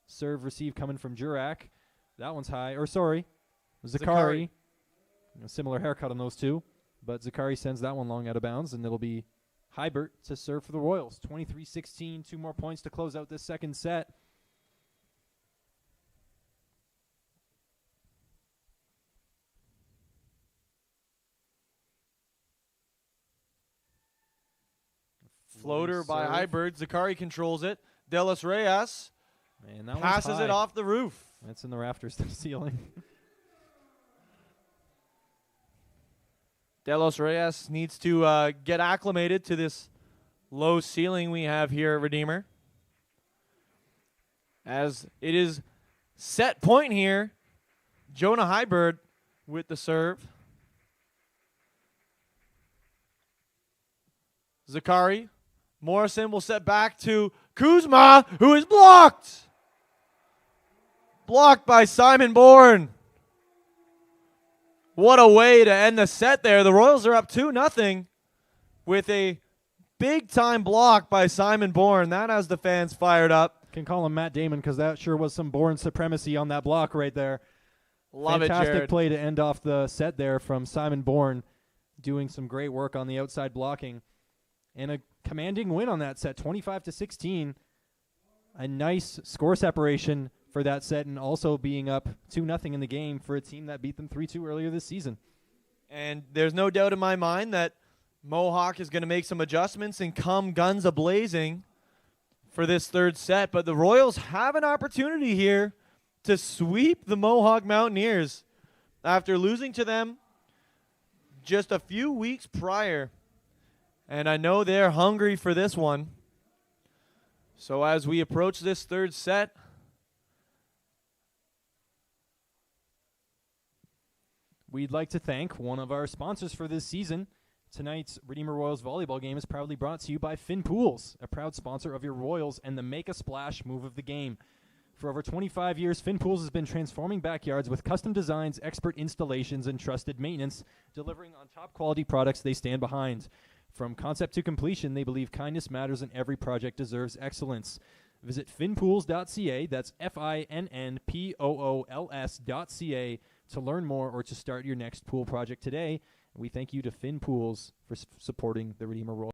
serve receive coming from Jurak. That one's high. Or sorry, Zakari. A similar haircut on those two. But Zakari sends that one long out of bounds, and it'll be Hybert to serve for the Royals. 23-16, 2 more points to close out this second set. Floater by Hybert. Zakari controls it. Delos Reyes passes it off the roof. That's in the rafters to the ceiling. Delos Reyes needs to get acclimated to this low ceiling we have here at Redeemer. As it is set point here, Jonah Hybert with the serve. Zakari. Morrison will set back to Kuzma, who is blocked. Blocked by Simon Bourne. What a way to end the set there. The Royals are up 2-0 with a big-time block by Simon Bourne. That has the fans fired up. Can call him Matt Damon because that sure was some Bourne supremacy on that block right there. Love Fantastic it, Jared. Play to end off the set there from Simon Bourne, doing some great work on the outside blocking. And a commanding win on that set, 25-16. A nice score separation for that set, and also being up 2-0 in the game for a team that beat them 3-2 earlier this season. And there's no doubt in my mind that Mohawk is going to make some adjustments and come guns a-blazing for this third set. But the Royals have an opportunity here to sweep the Mohawk Mountaineers after losing to them just a few weeks prior. And I know they're hungry for this one. So as we approach this third set, we'd like to thank one of our sponsors for this season. Tonight's Redeemer Royals volleyball game is proudly brought to you by Finn Pools, a proud sponsor of your Royals and the Make a Splash move of the game. For over 25 years, Finn Pools has been transforming backyards with custom designs, expert installations, and trusted maintenance, delivering on top quality products they stand behind. From concept to completion, they believe kindness matters and every project deserves excellence. Visit finnpools.ca, that's FINNPOOLS.ca, to learn more or to start your next pool project today. We thank you to Finn Pools for supporting the Redeemer Royal.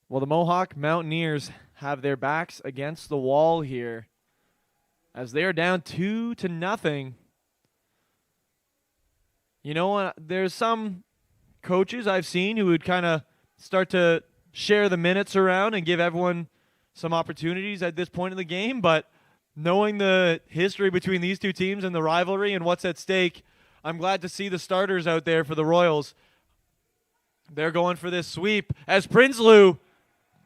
Well, the Mohawk Mountaineers have their backs against the wall here as they are down 2-0. You know what? There's some coaches I've seen who would kind of start to share the minutes around and give everyone some opportunities at this point in the game, but knowing the history between these two teams and the rivalry and what's at stake, I'm glad to see the starters out there for the Royals. They're going for this sweep as Prinsloo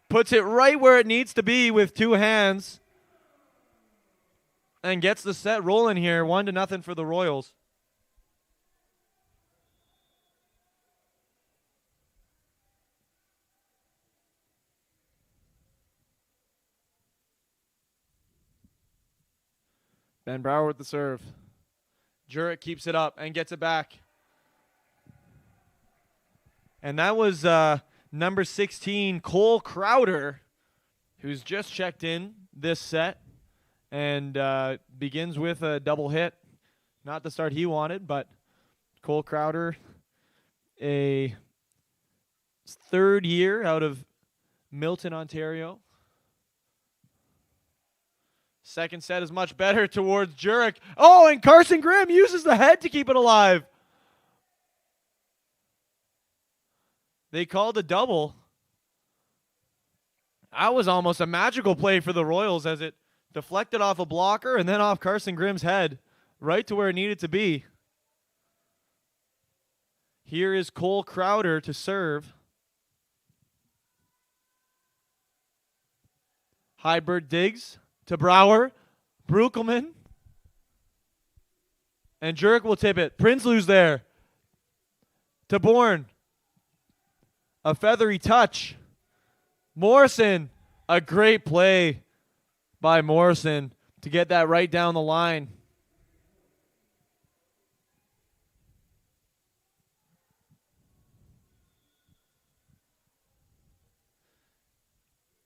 puts it right where it needs to be with two hands and gets the set rolling here. 1-0 for the Royals. Ben Brower with the serve. Jurek keeps it up and gets it back. And that was number 16, Cole Crowder, who's just checked in this set and begins with a double hit. Not the start he wanted, but Cole Crowder, a third year out of Milton, Ontario. Second set is much better towards Jurek. Oh, and Carson Grimm uses the head to keep it alive. They called a double. That was almost a magical play for the Royals as it deflected off a blocker and then off Carson Grimm's head, right to where it needed to be. Here is Cole Crowder to serve. Hybert digs to Brower. Brukelman. And Jurek will tip it. Prinsloo's there. To Bourne. A feathery touch. Morrison. A great play by Morrison to get that right down the line.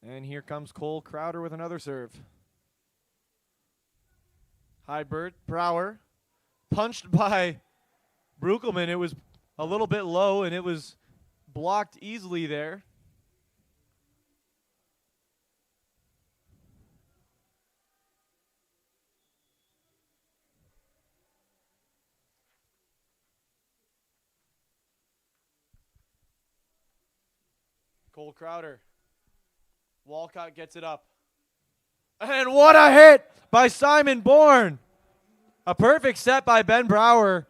And here comes Cole Crowder with another serve. Hybert, Brower, punched by Brukelman. It was a little bit low, and it was blocked easily there. Cole Crowder. Walcott gets it up. And what a hit by Simon Bourne. A perfect set by Ben Brower.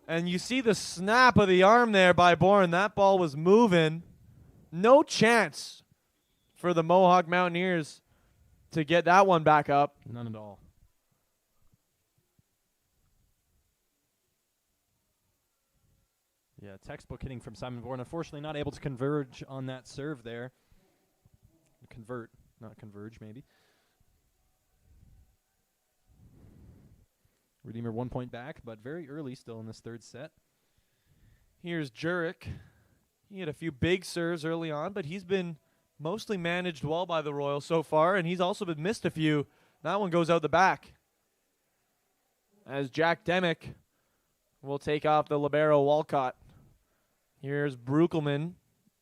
And you see the snap of the arm there by Bourne. That ball was moving. No chance for the Mohawk Mountaineers to get that one back up. None at all. Yeah, textbook hitting from Simon Bourne. Unfortunately, not able to converge on that serve there. Convert, not converge, maybe. Redeemer 1 point back, but very early still in this third set. Here's Jurek. He had a few big serves early on, but he's been mostly managed well by the Royals so far, and he's also been missed a few. That one goes out the back. As Jack Demick will take off the libero Walcott. Here's Brukelman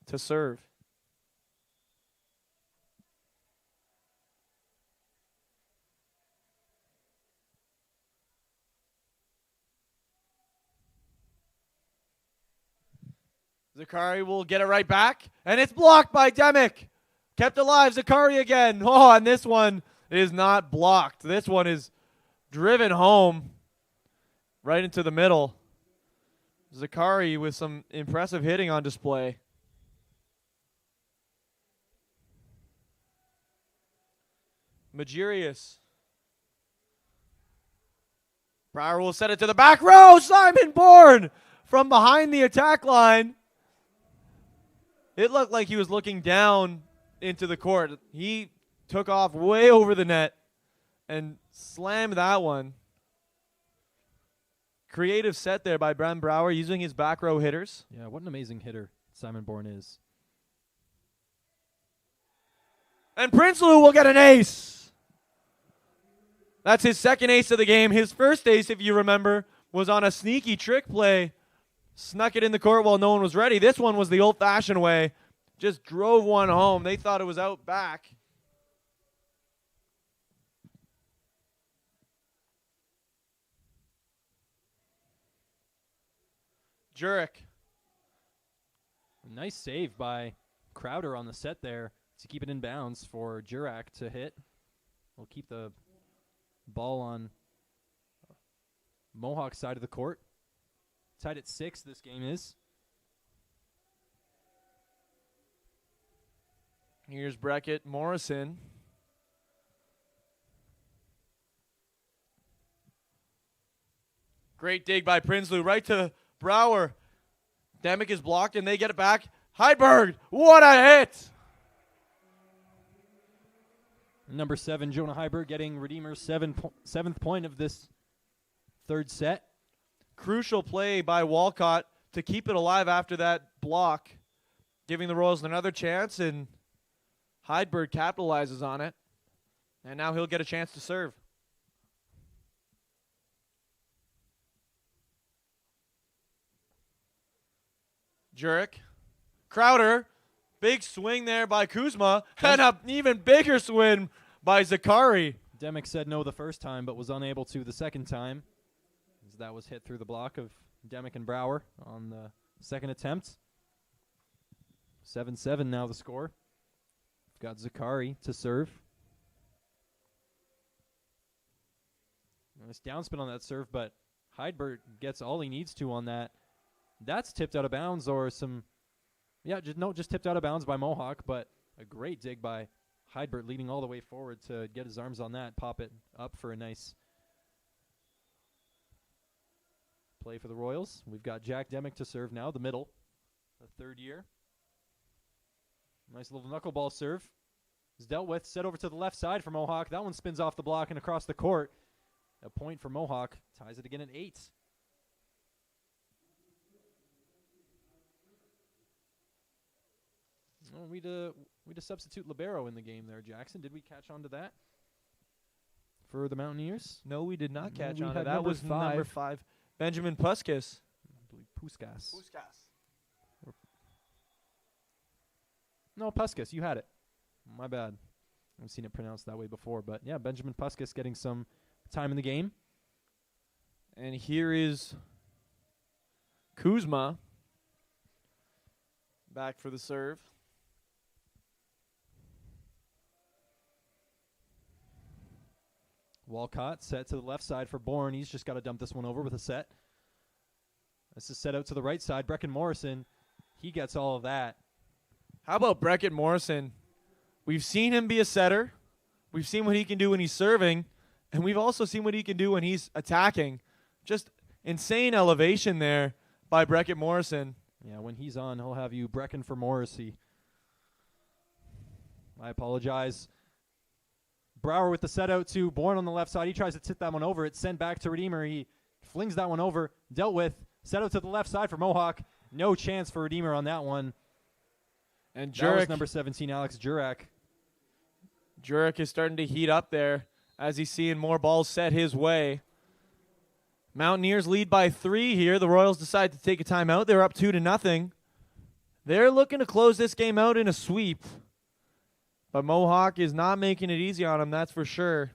to serve. Zakari will get it right back, and it's blocked by Demick. Kept alive, Zakari again. Oh, and this one is not blocked. This one is driven home right into the middle. Zakari with some impressive hitting on display. Magirius. Brower will set it to the back row. Simon Bourne from behind the attack line. It looked like he was looking down into the court. He took off way over the net and slammed that one. Creative set there by Ben Brower using his back row hitters. Yeah, what an amazing hitter Simon Bourne is. And Prinsloo will get an ace. That's his second ace of the game. His first ace, if you remember, was on a sneaky trick play. Snuck it in the court while no one was ready. This one was the old-fashioned way. Just drove one home. They thought it was out back. Jurek. Nice save by Crowder on the set there to keep it in bounds for Jurek to hit. We'll keep the ball on Mohawk's side of the court. Tied at 6, this game is. Here's Brackett Morrison. Great dig by Prinsloo right to Brower. Demick is blocked and they get it back. Heidberg, what a hit! Number 7, Jonah Heiberg getting Redeemer's seventh point of this third set. Crucial play by Walcott to keep it alive after that block, giving the Royals another chance, and Heidberg capitalizes on it. And now he'll get a chance to serve. Jurek. Crowder. Big swing there by Kuzma. And an even bigger swing by Zakari. Demick said no the first time, but was unable to the second time. As that was hit through the block of Demick and Brower on the second attempt. 7-7 now the score. We've got Zakari to serve. Nice downspin on that serve, but Heidberg gets all he needs to on that. That's tipped out of bounds or some, yeah, just tipped out of bounds by Mohawk, but a great dig by Heidberg leading all the way forward to get his arms on that, pop it up for a nice play for the Royals. We've got Jack Demick to serve now, the middle, the third year. Nice little knuckleball serve. Is dealt with, set over to the left side for Mohawk. That one spins off the block and across the court. A point for Mohawk, ties it again at 8. Well, we'd a substitute libero in the game there, Jackson. Did we catch on to that for the Mountaineers? No, we did not catch on to had that. Was number 5, Benjamin Puskas. I believe Puskas. Puskas. No, Puskas. You had it. My bad. I've seen it pronounced that way before. But, yeah, Benjamin Puskas getting some time in the game. And here is Kuzma back for the serve. Walcott set to the left side for Bourne. He's just got to dump this one over with a set. This is set out to the right side. Brecken Morrison, he gets all of that. How about Brecken Morrison? We've seen him be a setter. We've seen what he can do when he's serving. And we've also seen what he can do when he's attacking. Just insane elevation there by Brecken Morrison. Yeah, when he's on, he'll have you Brecken for Morrissey. I apologize. Brower with the set out to Bourne on the left side. He tries to tip that one over. It's sent back to Redeemer. He flings that one over. Dealt with. Set out to the left side for Mohawk. No chance for Redeemer on that one. And That was Jurek, number 17, Alex Jurek. Jurek is starting to heat up there as he's seeing more balls set his way. Mountaineers lead by 3 here. The Royals decide to take a timeout. They're up 2-0. They're looking to close this game out in a sweep. But Mohawk is not making it easy on them, that's for sure.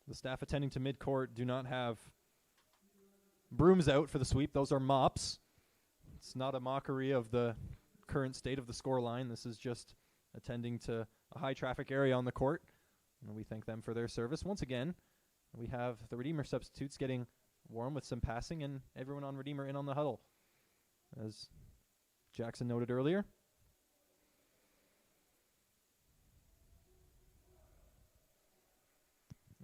The staff attending to midcourt do not have brooms out for the sweep. Those are mops. It's not a mockery of the current state of the score line. This is just attending to a high traffic area on the court. And we thank them for their service. Once again, we have the Redeemer substitutes getting warm with some passing and everyone on Redeemer in on the huddle. As Jackson noted earlier.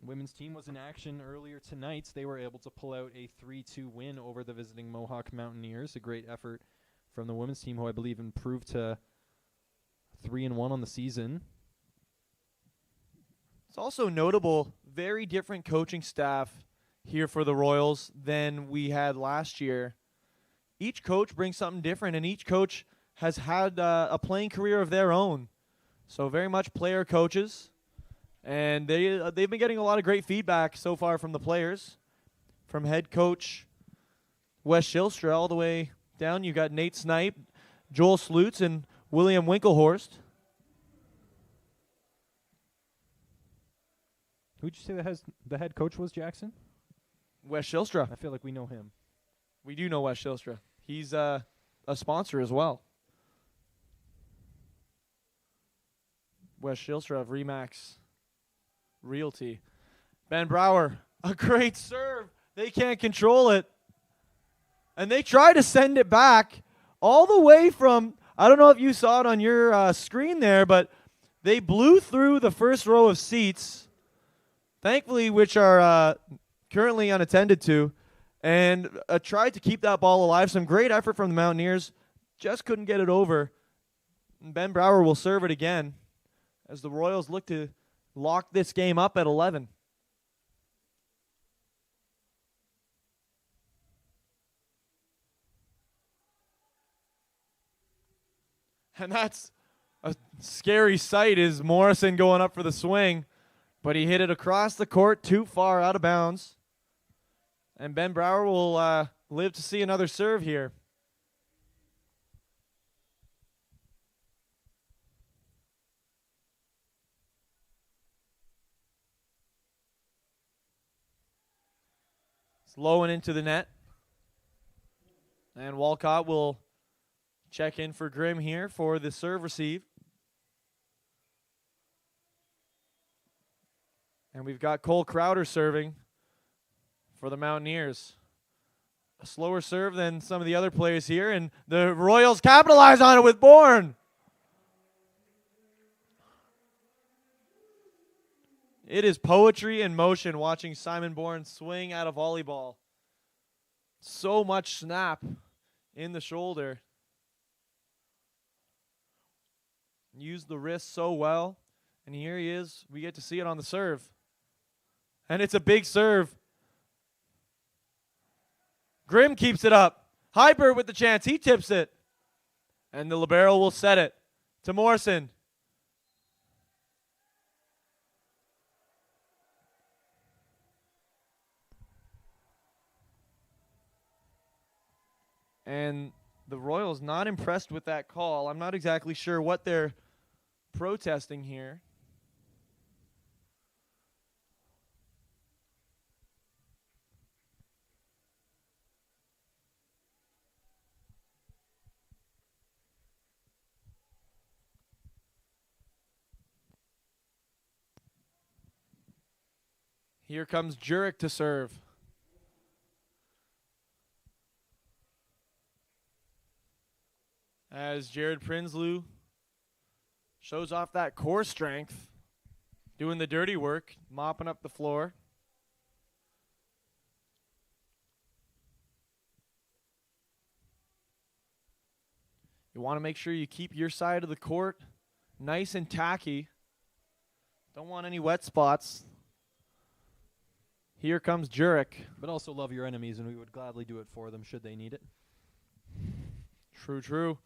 Women's team was in action earlier tonight. They were able to pull out a 3-2 win over the visiting Mohawk Mountaineers. A great effort from the women's team, who I believe improved to 3-1 on the season. It's also notable, very different coaching staff here for the Royals than we had last year. Each coach brings something different, and each coach has had a playing career of their own. So very much player coaches. And they've been getting a lot of great feedback so far from the players. From head coach Wes Schilstra all the way down. You got Nate Snipe, Joel Slutz, and William Winklehorst. Who'd you say the head coach was, Jackson? Wes Schilstra. I feel like we know him. We do know Wes Schilstra. He's a sponsor as well. Wes Schilstra of Remax Realty. Ben Brower, a great serve. They can't control it. And they try to send it back all the way from, I don't know if you saw it on your screen there, but they blew through the first row of seats, thankfully, which are currently unattended to, and tried to keep that ball alive. Some great effort from the Mountaineers. Just couldn't get it over. And Ben Brower will serve it again as the Royals look to lock this game up at 11. And that's a scary sight, is Morrison going up for the swing, but he hit it across the court too far out of bounds. And Ben Brower will live to see another serve here. Low and into the net. And Walcott will check in for Grimm here for the serve receive. And we've got Cole Crowder serving for the Mountaineers. A slower serve than some of the other players here, and the Royals capitalize on it with Bourne. It is poetry in motion watching Simon Bourne swing out of volleyball. So much snap in the shoulder. Used the wrist so well. And here he is. We get to see it on the serve. And it's a big serve. Grimm keeps it up. Hyper with the chance. He tips it. And the libero will set it to Morrison. And the Royals not impressed with that call. I'm not exactly sure what they're protesting here. Here comes Jurek to serve. As Jared Prinsloo shows off that core strength, doing the dirty work, mopping up the floor. You want to make sure you keep your side of the court nice and tacky. Don't want any wet spots. Here comes Jurek. But also love your enemies, and we would gladly do it for them should they need it. True, true.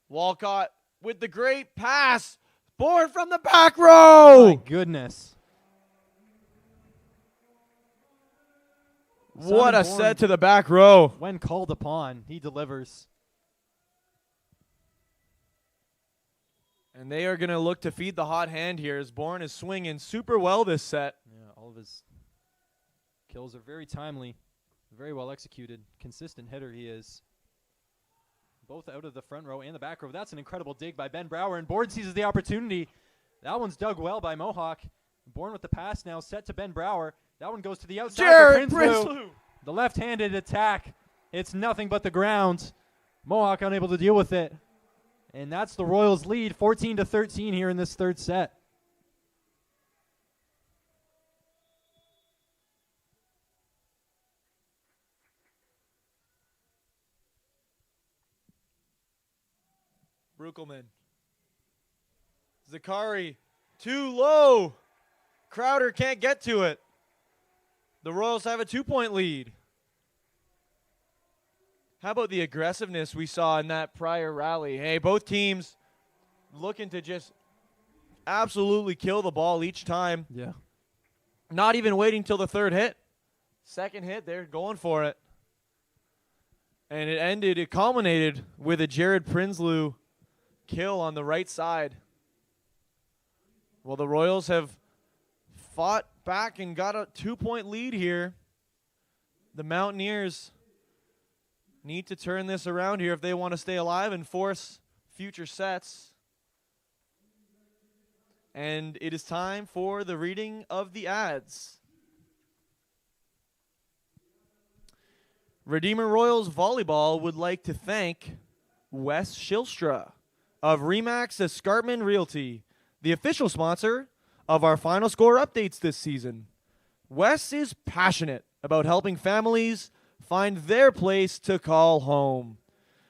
Walcott with the great pass. Board from the back row. My goodness. What a Simon set Bourne, to the back row. when called upon, he delivers. And they are going to look to feed the hot hand here as Bourne is swinging super well this set. Yeah, all of his kills are very timely, very well executed. Consistent hitter he is. Both out of the front row and the back row. That's an incredible dig by Ben Brower, and Bourne seizes the opportunity. That one's dug well by Mohawk. Bourne with the pass now set to Ben Brower. That one goes to the outside Jared for Prinsloo. Prinsloo. The left-handed attack. It's nothing but the ground. Mohawk unable to deal with it. And that's the Royals' lead, 14-13 here in this third set. Brukelman. Zakari, too low. Crowder can't get to it. The Royals have a 2-point lead. How about the aggressiveness we saw in that prior rally? Hey, both teams looking to just absolutely kill the ball each time. Yeah. Not even waiting till the third hit. Second hit, they're going for it. And it culminated with a Jared Prinsloo kill on the right side. Well, the Royals have fought back and got a 2-point lead here. The Mountaineers need to turn this around here if they want to stay alive and force future sets. And it is time for the reading of the ads. Redeemer Royals Volleyball would like to thank Wes Shilstra of Remax Escarpment Realty, the official sponsor of our Final Score updates this season. Wes is passionate about helping families find their place to call home.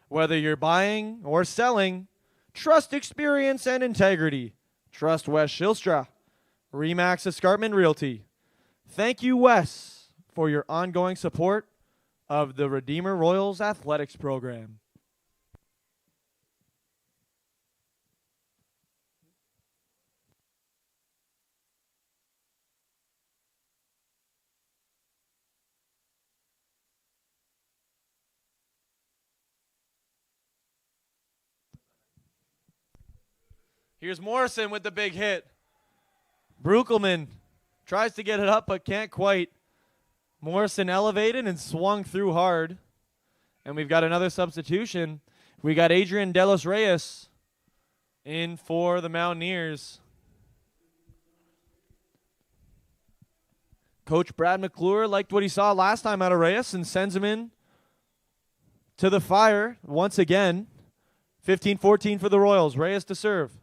Whether you're buying or selling, trust experience and integrity. Trust Wes Shilstra, Remax Escarpment Realty. Thank you, Wes, for your ongoing support of the Redeemer Royals Athletics program. Here's Morrison with the big hit. Brukelman tries to get it up but can't quite. Morrison elevated and swung through hard. And we've got another substitution. We got Adrian De Los Reyes in for the Mountaineers. Coach Brad McClure liked what he saw last time out of Reyes and sends him in to the fire once again. 15-14 for the Royals. Reyes to serve.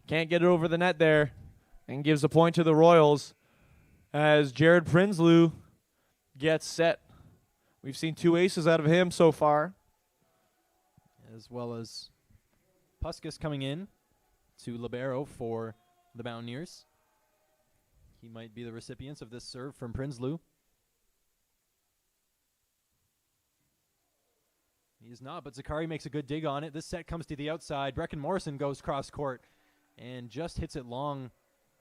Can't get it over the net there and gives a point to the Royals as Jared Prinsloo gets set. We've seen 2 aces out of him so far. As well as Puskas coming in to libero for the Mountaineers. He might be the recipients of this serve from Prinsloo. He is not, but Zakari makes a good dig on it. This set comes to the outside. Brecken Morrison goes cross court and just hits it long,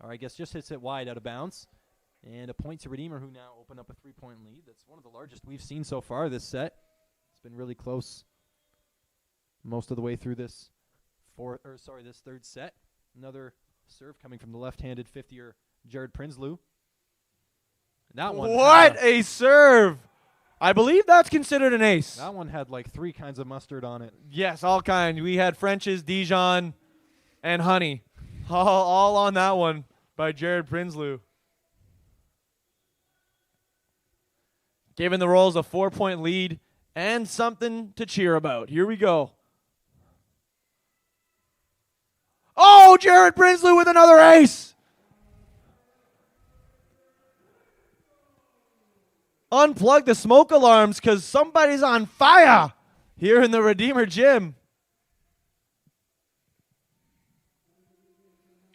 or I guess just hits it wide out of bounds. And a point to Redeemer, who now open up a 3-point lead. That's one of the largest we've seen so far this set. It's been really close most of the way through this third set. Another serve coming from the left-handed 50-year Jared Prinsloo. That one. What a serve! I believe that's considered an ace. That one had like 3 kinds of mustard on it. Yes, all kinds. We had French's, Dijon, and honey. All on that one. by Jared Prinsloo. Giving the Royals a 4-point lead and something to cheer about. Here we go. Oh, Jared Prinsloo with another ace. Unplug the smoke alarms because somebody's on fire here in the Redeemer Gym.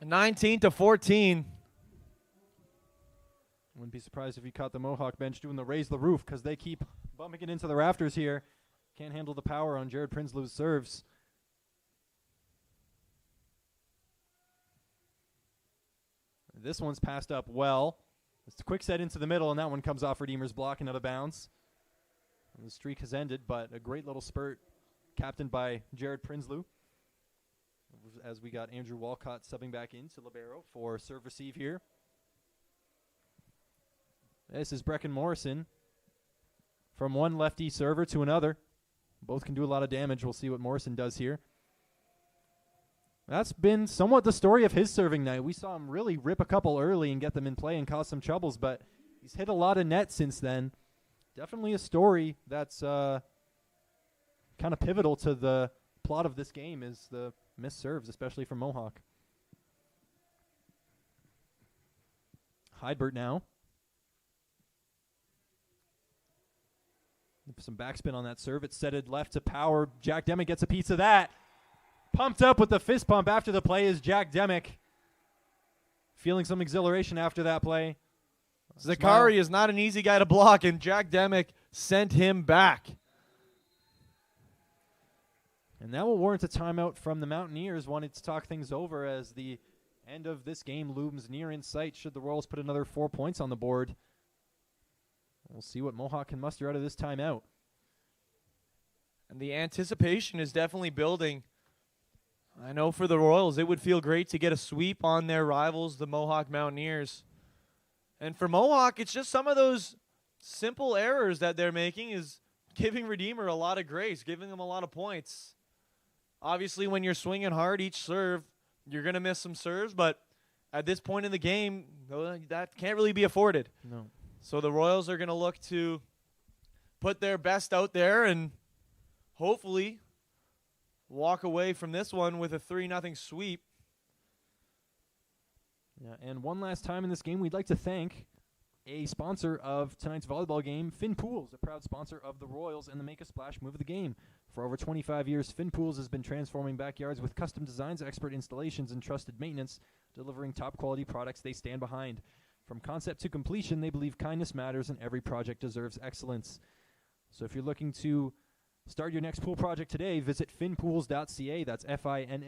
19-14. Wouldn't be surprised if you caught the Mohawk bench doing the raise the roof because they keep bumping it into the rafters here. Can't handle the power on Jared Prinsloo's serves. This one's passed up well. It's a quick set into the middle, and that one comes off Redeemer's block and out of bounds. And the streak has ended, but a great little spurt captained by Jared Prinsloo. As we got Andrew Walcott subbing back into libero for serve receive here. This is Brecken Morrison from one lefty server to another. Both can do a lot of damage. We'll see what Morrison does here. That's been somewhat the story of his serving night. We saw him really rip a couple early and get them in play and cause some troubles, but he's hit a lot of net since then. Definitely a story that's kind of pivotal to the plot of this game is the missed serves, especially from Mohawk. Heidbert now. Some backspin on that serve. It's setted left to Power. Jack Demick gets a piece of that. Pumped up with the fist pump after the play is Jack Demick. Feeling some exhilaration after that play. Zakari is not an easy guy to block, and Jack Demick sent him back. And that will warrant a timeout from the Mountaineers wanting to talk things over as the end of this game looms near in sight should the Royals put another 4 points on the board. We'll see what Mohawk can muster out of this timeout. And the anticipation is definitely building. I know for the Royals, it would feel great to get a sweep on their rivals, the Mohawk Mountaineers. And for Mohawk, it's just some of those simple errors that they're making is giving Redeemer a lot of grace, giving them a lot of points. Obviously, when you're swinging hard each serve, you're going to miss some serves, but at this point in the game, that can't really be afforded. No. So the Royals are going to look to put their best out there and hopefully walk away from this one with a 3-0 sweep. Yeah, and one last time in this game, we'd like to thank a sponsor of tonight's volleyball game, Finn Pools, a proud sponsor of the Royals and the Make a Splash move of the game. For over 25 years, Finn Pools has been transforming backyards with custom designs, expert installations, and trusted maintenance, delivering top-quality products they stand behind. From concept to completion, they believe kindness matters and every project deserves excellence. So if you're looking to start your next pool project today, visit finpools.ca. That's FINNPOOLS.ca.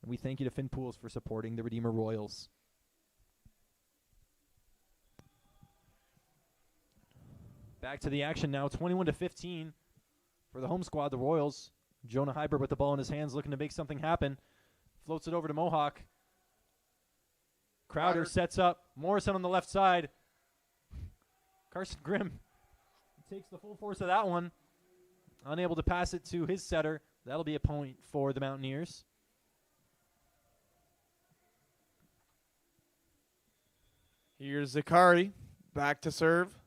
And we thank you to Finn Pools for supporting the Redeemer Royals. Back to the action now, 21-15 for the home squad, the Royals. Jonah Heibert with the ball in his hands, looking to make something happen. Floats it over to Mohawk. Crowder sets up. Morrison on the left side. Carson Grimm takes the full force of that one. Unable to pass it to his setter. That'll be a point for the Mountaineers. Here's Zakari. Back to serve.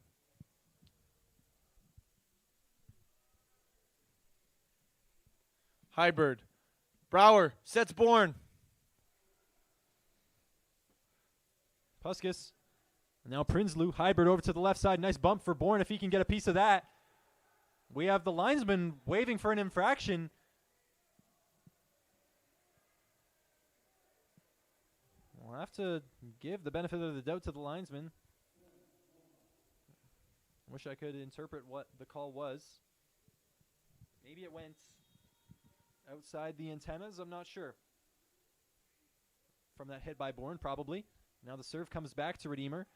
Heibert. Brower sets Bourne. Puskas. Now Prinsloo. Heibert over to the left side. Nice bump for Bourne if he can get a piece of that. We have the linesman waving for an infraction. We'll have to give the benefit of the doubt to the linesman. Wish I could interpret what the call was. Maybe it went outside the antennas. I'm not sure. From that hit by Bourne, probably. Now the serve comes back to Redeemer.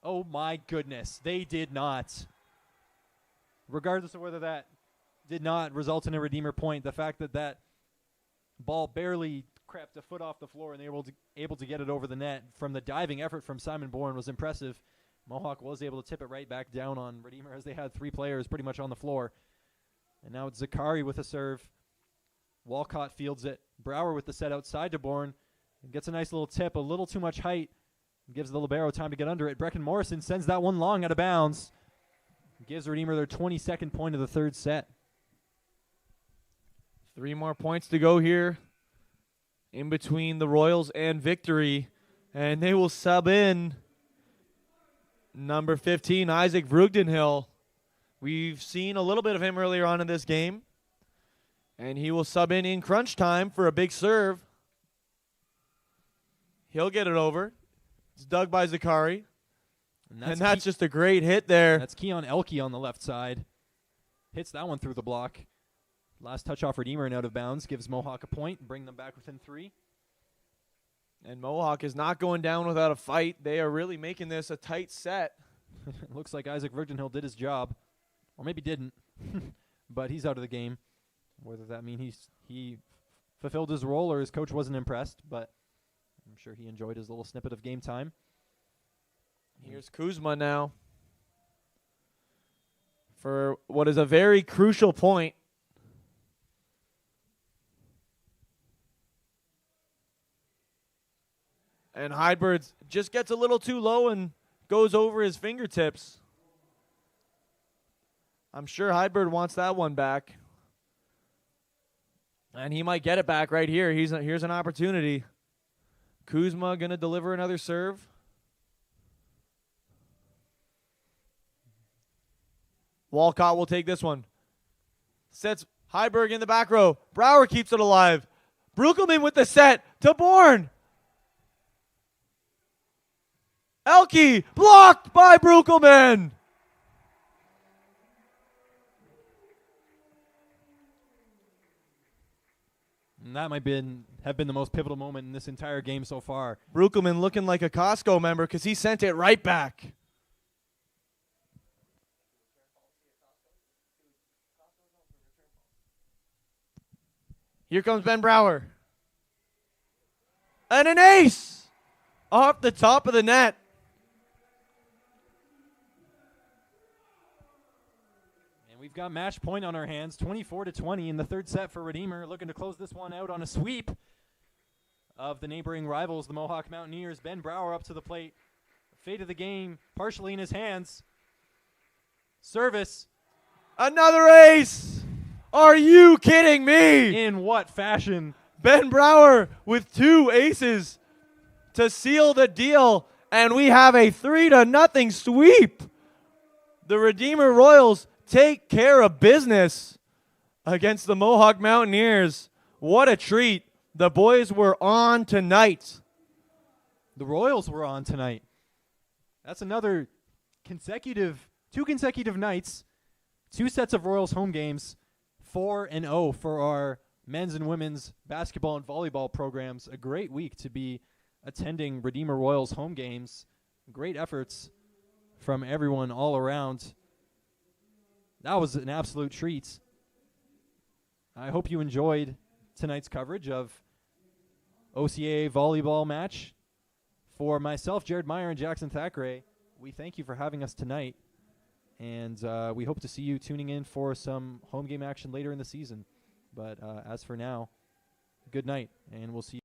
Oh, my goodness. They did not. Regardless of whether that did not result in a Redeemer point, the fact that that ball barely crept a foot off the floor and they were able to get it over the net from the diving effort from Simon Bourne was impressive. Mohawk was able to tip it right back down on Redeemer as they had three players pretty much on the floor. And now it's Zakari with a serve. Walcott fields it. Brower with the set outside to Bourne. Gets a nice little tip, a little too much height. Gives the libero time to get under it. Brecken Morrison sends that one long out of bounds. Gives Redeemer their 22nd point of the third set. 3 more points to go here in between the Royals and Victory. And they will sub in number 15, Isaac Vrugdenhill. We've seen a little bit of him earlier on in this game. And he will sub in crunch time for a big serve. He'll get it over. It's dug by Zakari. And that's just a great hit there. That's Keon Elke on the left side. Hits that one through the block. Last touch off Redeemer and out of bounds. Gives Mohawk a point. Bring them back within 3. And Mohawk is not going down without a fight. They are really making this a tight set. Looks like Isaac Vrugdenhill did his job. Or maybe didn't. But he's out of the game. Whether that means he fulfilled his role or his coach wasn't impressed. But I'm sure he enjoyed his little snippet of game time. Here's Kuzma now for what is a very crucial point. And Heidberg just gets a little too low and goes over his fingertips. I'm sure Heidberg wants that one back. And he might get it back right here. Here's an opportunity. Kuzma going to deliver another serve. Walcott will take this one. Sets Heidberg in the back row. Brower keeps it alive. Brukelman with the set to Bourne. Elke blocked by Brukelman. And that might have been the most pivotal moment in this entire game so far. Brukelman looking like a Costco member because he sent it right back. Here comes Ben Brower. And an ace off the top of the net. And we've got match point on our hands, 24-20 in the third set for Redeemer, looking to close this one out on a sweep of the neighboring rivals, the Mohawk Mountaineers. Ben Brower up to the plate. Fate of the game partially in his hands. Service. Another ace. Are you kidding me? In what fashion? Ben Brower with 2 aces to seal the deal, and we have a 3-0 sweep. The Redeemer Royals take care of business against the Mohawk Mountaineers. What a treat. The boys were on tonight. The Royals were on tonight. That's another two consecutive nights, 2 sets of Royals home games. 4-0 for our men's and women's basketball and volleyball programs. A great week to be attending Redeemer Royals home games. Great efforts from everyone all around. That was an absolute treat. I hope you enjoyed tonight's coverage of OCAA volleyball match. For myself, Jared Meyer, and Jackson Thackeray, we thank you for having us tonight. And we hope to see you tuning in for some home game action later in the season. But as for now, good night, and we'll see you.